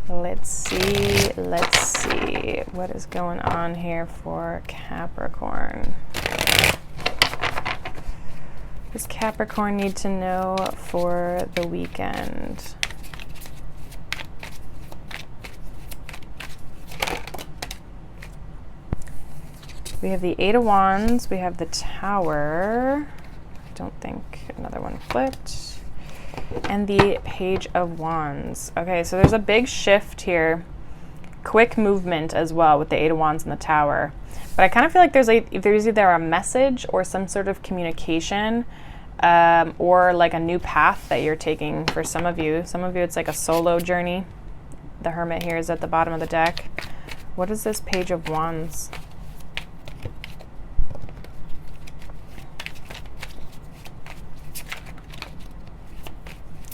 A: Let's see what is going on here for Capricorn. What does Capricorn need to know for the weekend? We have the 8 of Wands, we have the Tower. I don't think another one flipped. And the Page of Wands. Okay, so there's a big shift here. Quick movement as well with the 8 of Wands and the Tower. But I kind of feel like there's either a message or some sort of communication, or like a new path that you're taking for some of you. Some of you it's like a solo journey. The Hermit here is at the bottom of the deck. What is this Page of Wands?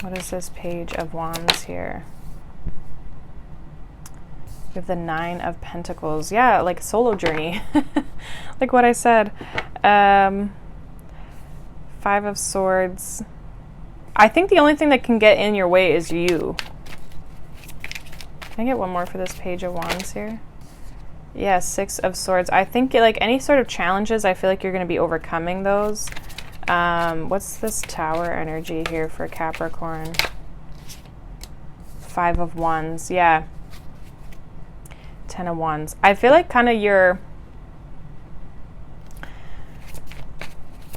A: What is this Page of Wands here? We have the Nine of Pentacles. Yeah, like a solo journey. Like what I said. Five of Swords. I think the only thing that can get in your way is you. Can I get one more for this Page of Wands here? Yeah, Six of Swords. I think like any sort of challenges, I feel like you're going to be overcoming those. What's this Tower energy here for Capricorn? Five of Wands. Yeah. 10 of Wands. I feel like kind of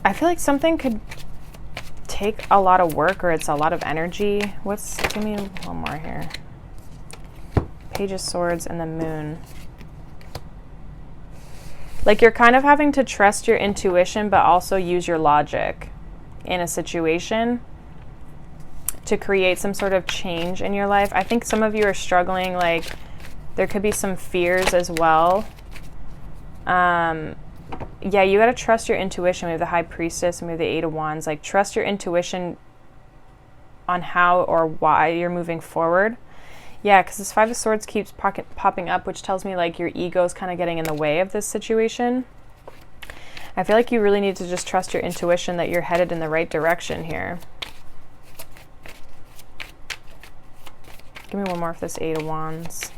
A: I feel like something could take a lot of work, or it's a lot of energy. Give me one more here. Page of Swords and the Moon. Like you're kind of having to trust your intuition, but also use your logic in a situation to create some sort of change in your life. I think some of you are struggling, like there could be some fears as well. Yeah, you got to trust your intuition. We have the High Priestess and we have the Eight of Wands. Like trust your intuition on how or why you're moving forward. Yeah, because this Five of Swords keeps popping up, which tells me like your ego is kind of getting in the way of this situation. I feel like you really need to just trust your intuition that you're headed in the right direction here. Give me one more for this Eight of Wands.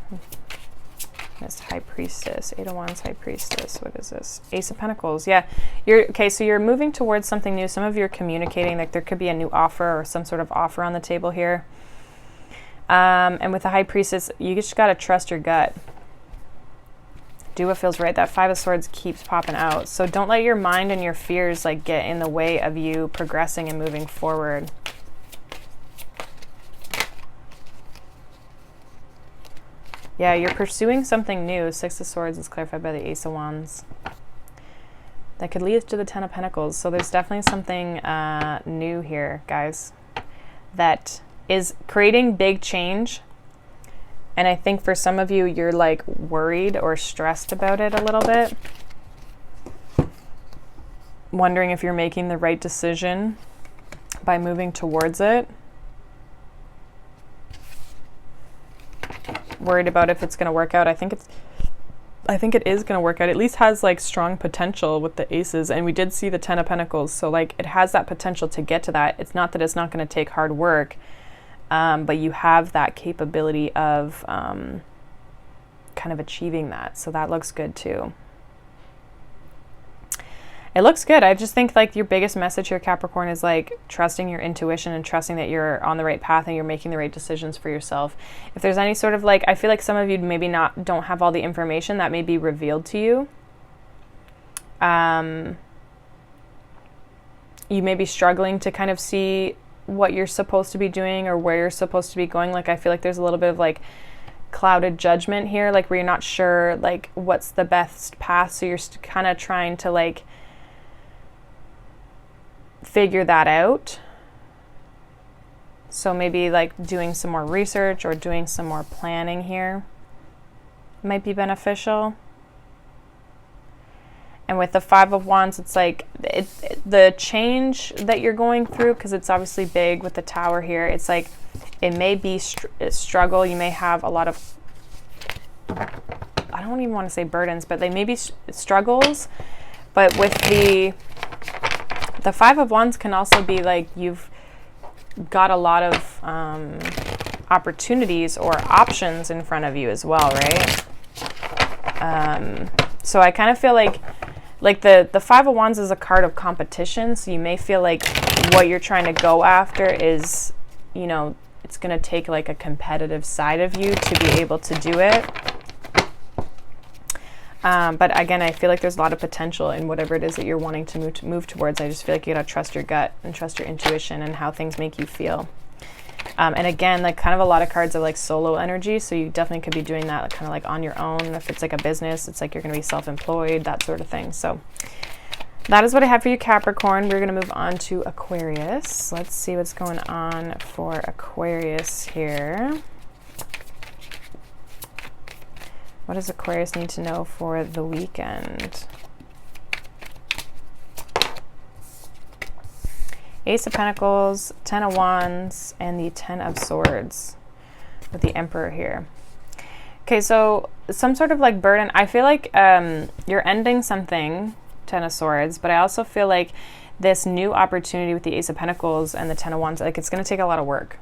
A: This High Priestess. Eight of Wands, High Priestess. What is this? Ace of Pentacles. Yeah. Okay, so you're moving towards something new. Some of you are communicating, like there could be a new offer or some sort of offer on the table here. And with the High Priestess, you just got to trust your gut. Do what feels right. That Five of Swords keeps popping out. So don't let your mind and your fears like get in the way of you progressing and moving forward. Yeah, you're pursuing something new. Six of Swords is clarified by the Ace of Wands. That could lead to the Ten of Pentacles. So there's definitely something new here, guys, that is creating big change. And I think for some of you, you're like worried or stressed about it a little bit. Wondering if you're making the right decision by moving towards it. Worried about if it's going to work out. I think it is going to work out. It at least has like strong potential with the aces, and we did see the Ten of Pentacles, so like it has that potential to get to that. It's not that it's not going to take hard work, but you have that capability of kind of achieving that, so that looks good too. It looks good. I just think like your biggest message here, Capricorn, is like trusting your intuition and trusting that you're on the right path and you're making the right decisions for yourself. If there's any sort of like, I feel like some of you maybe don't have all the information that may be revealed to you. You may be struggling to kind of see what you're supposed to be doing or where you're supposed to be going. Like I feel like there's a little bit of like clouded judgment here, like where you're not sure like what's the best path. So you're kind of trying to like figure that out. So maybe like doing some more research or doing some more planning here might be beneficial. And with the Five of Wands, it's like the change that you're going through, because it's obviously big with the Tower here. It's like it may be a struggle. You may have a lot of, I don't even want to say burdens, but they may be struggles. But with the Five of Wands can also be like you've got a lot of opportunities or options in front of you as well, right? So I kind of feel like the Five of Wands is a card of competition, so you may feel like what you're trying to go after is, you know, it's going to take like a competitive side of you to be able to do it. But again, I feel like there's a lot of potential in whatever it is that you're wanting to move towards. I just feel like you gotta trust your gut and trust your intuition and how things make you feel. And again, like kind of a lot of cards are like solo energy, so you definitely could be doing that kind of like on your own. If it's like a business, it's like you're gonna be self-employed, that sort of thing. So that is what I have for you, Capricorn. We're gonna move on to Aquarius. Let's see what's going on for Aquarius here. What does Aquarius need to know for the weekend? Ace of Pentacles, Ten of Wands, and the Ten of Swords with the Emperor here. Okay, so some sort of like burden. I feel like you're ending something, Ten of Swords, but I also feel like this new opportunity with the Ace of Pentacles and the Ten of Wands, like it's going to take a lot of work.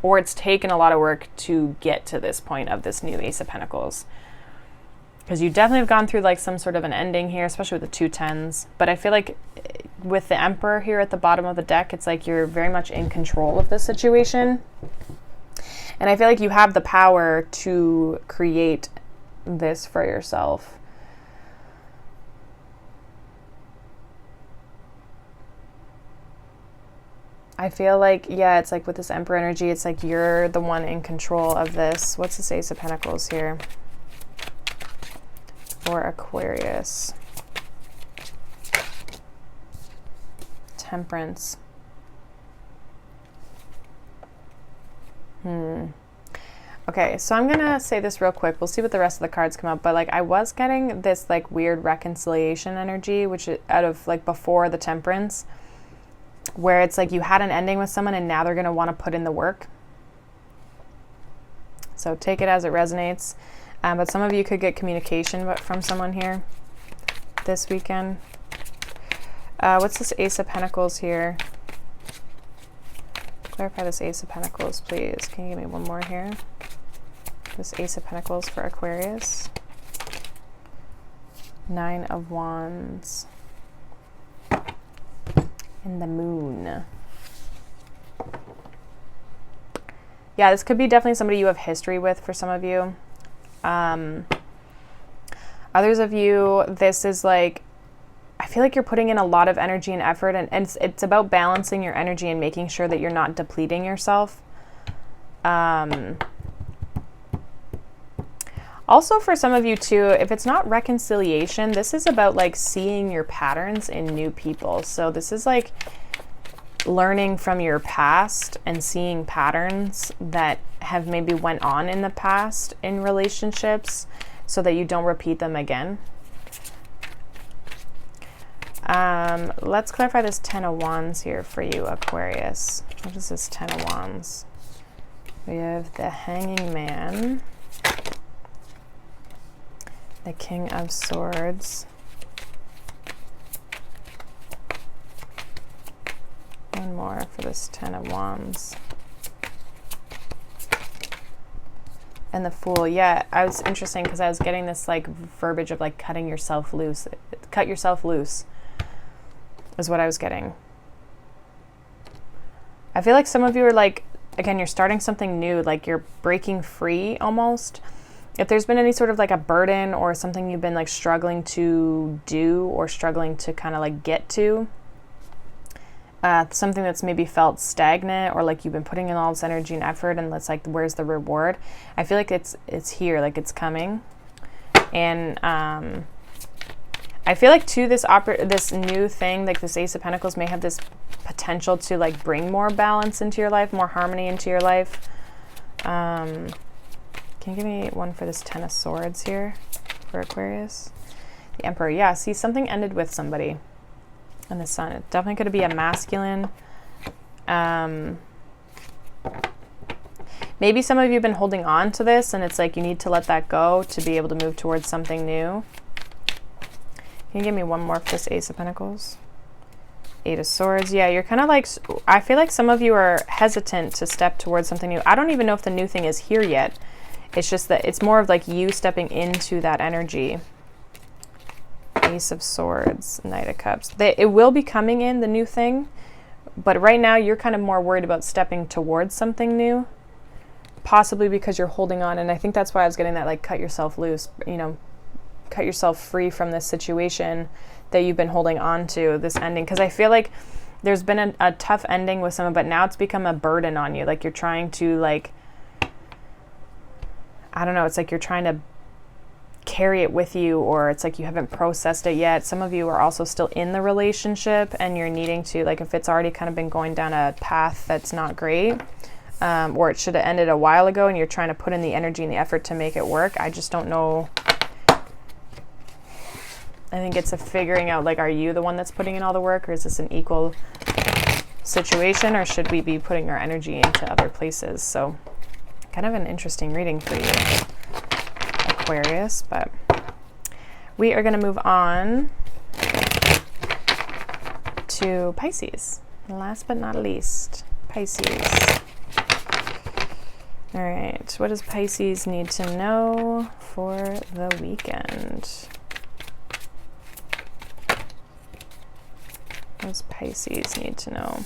A: Or it's taken a lot of work to get to this point of this new Ace of Pentacles. Because you definitely have gone through like some sort of an ending here, especially with the 2 tens. But I feel like with the Emperor here at the bottom of the deck, it's like you're very much in control of the situation. And I feel like you have the power to create this for yourself. I feel like, yeah, it's like with this Emperor energy, it's like you're the one in control of this. What's this Ace of Pentacles here? For Aquarius. Temperance. Okay, so I'm gonna say this real quick. We'll see what the rest of the cards come up. But like I was getting this like weird reconciliation energy, which is out of like before the Temperance, where it's like you had an ending with someone and now they're gonna want to put in the work. So take it as it resonates. But some of you could get communication from someone here this weekend. What's this Ace of Pentacles here? Clarify this Ace of Pentacles, please. Can you give me one more here? This Ace of Pentacles for Aquarius. 9 of Wands. And the Moon. Yeah, this could be definitely somebody you have history with for some of you. Others of you, this is like, I feel like you're putting in a lot of energy and effort, and it's about balancing your energy and making sure that you're not depleting yourself. Also for some of you too, if it's not reconciliation, this is about like seeing your patterns in new people. So this is like learning from your past and seeing patterns that have maybe went on in the past in relationships so that you don't repeat them again. Let's clarify this 10 of Wands here for you, Aquarius. What is this 10 of Wands? We have the Hanging Man, the King of Swords, one more for this 10 of Wands, and the Fool. Yeah, I was interesting because I was getting this like verbiage of like cutting yourself loose. Cut yourself loose is what I was getting. I feel like some of you are like, again, you're starting something new, like you're breaking free almost. If there's been any sort of like a burden or something you've been like struggling to do or struggling to kind of like get to, something that's maybe felt stagnant or like you've been putting in all this energy and effort and it's like, where's the reward? I feel like it's here, like it's coming. And I feel like too, this new thing, like this Ace of Pentacles may have this potential to like bring more balance into your life, more harmony into your life. Can you give me one for this 10 of Swords here for Aquarius? The Emperor. Yeah, see, something ended with somebody. And the Sun. It's definitely going to be a masculine. Maybe some of you have been holding on to this and it's like you need to let that go to be able to move towards something new. Can you give me one more for this Ace of Pentacles? 8 of Swords. Yeah, you're kind of like, I feel like some of you are hesitant to step towards something new. I don't even know if the new thing is here yet. It's just that it's more of like you stepping into that energy. Ace of Swords, Knight of Cups. It will be coming in, the new thing. But right now you're kind of more worried about stepping towards something new. Possibly because you're holding on. And I think that's why I was getting that like cut yourself loose, you know, cut yourself free from this situation that you've been holding on to, this ending. Because I feel like there's been a tough ending with someone, but now it's become a burden on you. Like you're trying to like, I don't know, it's like you're trying to carry it with you, or it's like you haven't processed it yet. Some of you are also still in the relationship and you're needing to, like if it's already kind of been going down a path that's not great, or it should have ended a while ago and you're trying to put in the energy and the effort to make it work. I just don't know. I think it's a figuring out, like, are you the one that's putting in all the work, or is this an equal situation, or should we be putting our energy into other places? So kind of an interesting reading for you, Aquarius. But we are going to move on to Pisces. Last but not least, Pisces. All right, what does Pisces need to know for the weekend? What does Pisces need to know?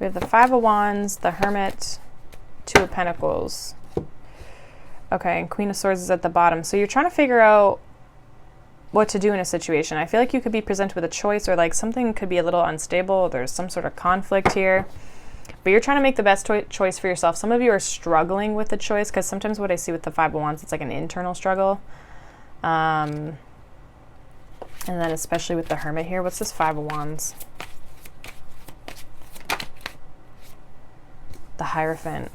A: We have the Five of Wands, the Hermit, Two of Pentacles. Okay, and Queen of Swords is at the bottom. So you're trying to figure out what to do in a situation. I feel like you could be presented with a choice, or like something could be a little unstable. There's some sort of conflict here. But you're trying to make the best choice for yourself. Some of you are struggling with the choice, because sometimes what I see with the Five of Wands, it's like an internal struggle. And then especially with the Hermit here. What's this Five of Wands? The Hierophant.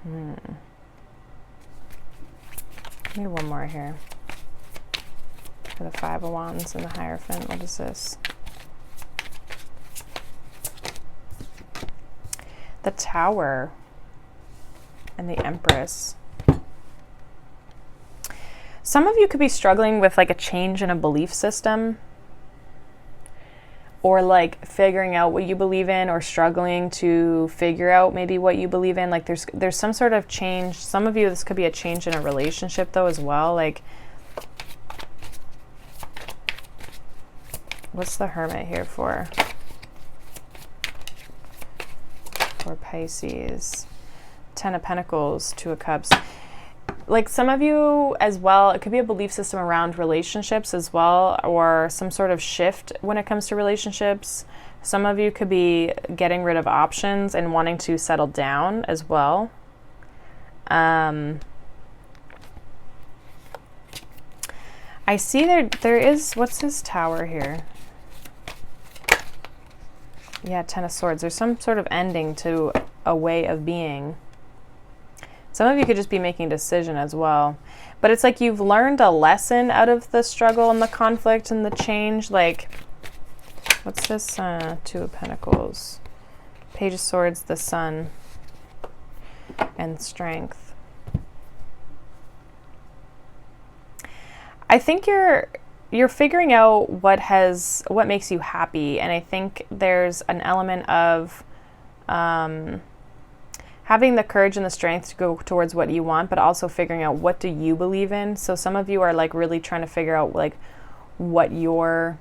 A: Maybe one more here. For the Five of Wands and the Hierophant. What is this? The Tower and the Empress. Some of you could be struggling with like a change in a belief system, or like figuring out what you believe in, or struggling to figure out maybe what you believe in. Like there's some sort of change. Some of you, this could be a change in a relationship though as well. Like, what's the Hermit here for? For Pisces. Ten of Pentacles, Two of Cups. Like some of you as well, it could be a belief system around relationships as well, or some sort of shift when it comes to relationships. Some of you could be getting rid of options and wanting to settle down as well. I see there is, what's this Tower here? Yeah, Ten of Swords. There's some sort of ending to a way of being. Some of you could just be making a decision as well. But it's like you've learned a lesson out of the struggle and the conflict and the change. Like, what's this? Two of Pentacles. Page of Swords, the Sun, and Strength. I think you're figuring out what makes you happy. And I think there's an element of having the courage and the strength to go towards what you want, but also figuring out what do you believe in. So some of you are like really trying to figure out like what your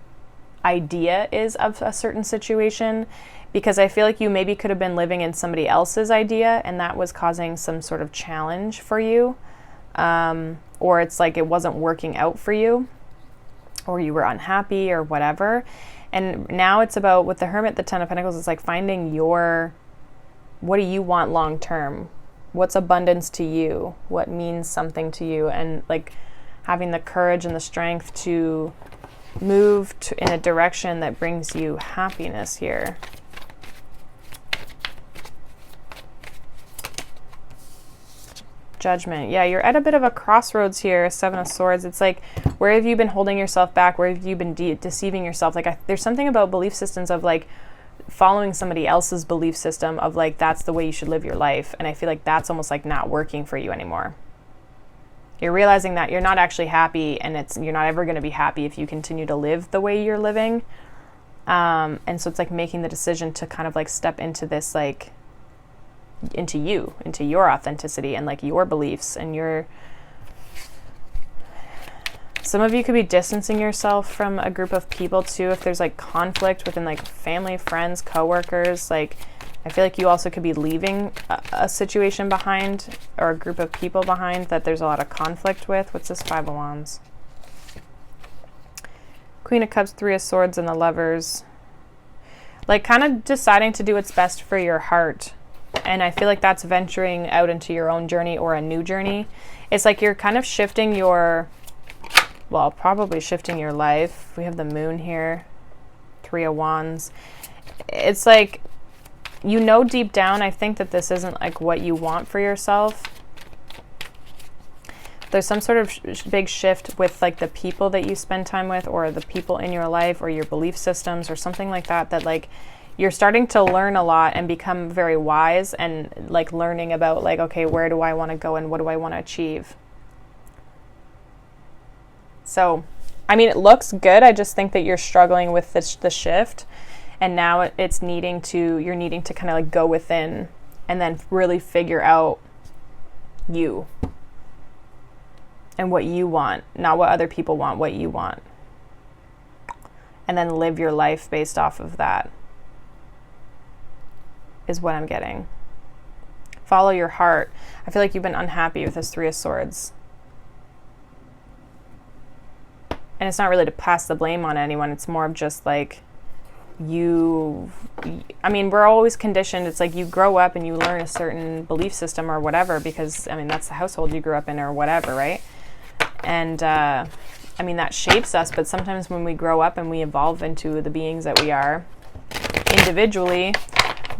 A: idea is of a certain situation, because I feel like you maybe could have been living in somebody else's idea and that was causing some sort of challenge for you. Or it's like it wasn't working out for you, or you were unhappy or whatever. And now it's about, with the Hermit, the Ten of Pentacles, it's like finding what do you want long term? What's abundance to you? What means something to you? And like having the courage and the strength to move in a direction that brings you happiness here. Judgment. Yeah, you're at a bit of a crossroads here, Seven of Swords. It's like, where have you been holding yourself back? Where have you been deceiving yourself? Like there's something about belief systems of like following somebody else's belief system of like, that's the way you should live your life. And I feel like that's almost like not working for you anymore. You're realizing that you're not actually happy, and you're not ever going to be happy if you continue to live the way you're living. And so it's like making the decision to kind of like step into this, like into your authenticity and like your beliefs and some of you could be distancing yourself from a group of people too, if there's like conflict within like family, friends, coworkers. Like I feel like you also could be leaving a situation behind, or a group of people behind that there's a lot of conflict with. What's this Five of Wands? Queen of Cups, Three of Swords, and the Lovers. Like kind of deciding to do what's best for your heart. And I feel like that's venturing out into your own journey or a new journey. It's like you're kind of shifting probably shifting your life. We have the Moon here, Three of Wands. It's like, deep down, I think that this isn't like what you want for yourself. There's some sort of big shift with like the people that you spend time with, or the people in your life, or your belief systems, or something like that, that like you're starting to learn a lot and become very wise, and like learning about like, okay, where do I want to go and what do I want to achieve? So, I mean, it looks good. I just think that you're struggling with the shift, and now you're needing to kind of like go within and then really figure out you and what you want, not what other people want, what you want. And then live your life based off of that, is what I'm getting. Follow your heart. I feel like you've been unhappy with this Three of Swords. And it's not really to pass the blame on anyone. It's more of just like I mean, we're always conditioned. It's like you grow up and you learn a certain belief system or whatever, because, I mean, that's the household you grew up in or whatever, right? And, I mean, that shapes us, but sometimes when we grow up and we evolve into the beings that we are individually,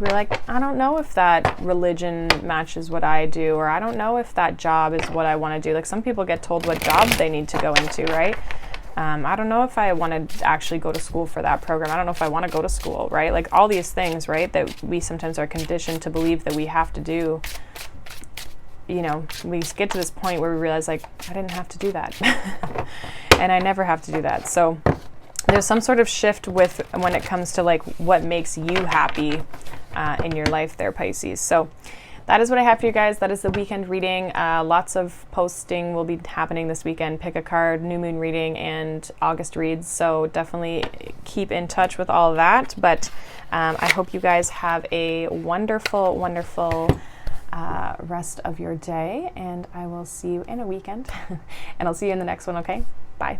A: we're like, I don't know if that religion matches what I do, or I don't know if that job is what I want to do. Like, some people get told what job they need to go into, right? I don't know if I want to actually go to school for that program. I don't know if I want to go to school, right? Like all these things, right, that we sometimes are conditioned to believe that we have to do. You know, we get to this point where we realize, like, I didn't have to do that. And I never have to do that. So there's some sort of shift with when it comes to like what makes you happy in your life there, Pisces. So that is what I have for you guys. That is the weekend reading. Lots of posting will be happening this weekend. Pick a card, new moon reading, and August reads. So definitely keep in touch with all of that. But I hope you guys have a wonderful, wonderful rest of your day. And I will see you in a weekend. And I'll see you in the next one, okay? Bye.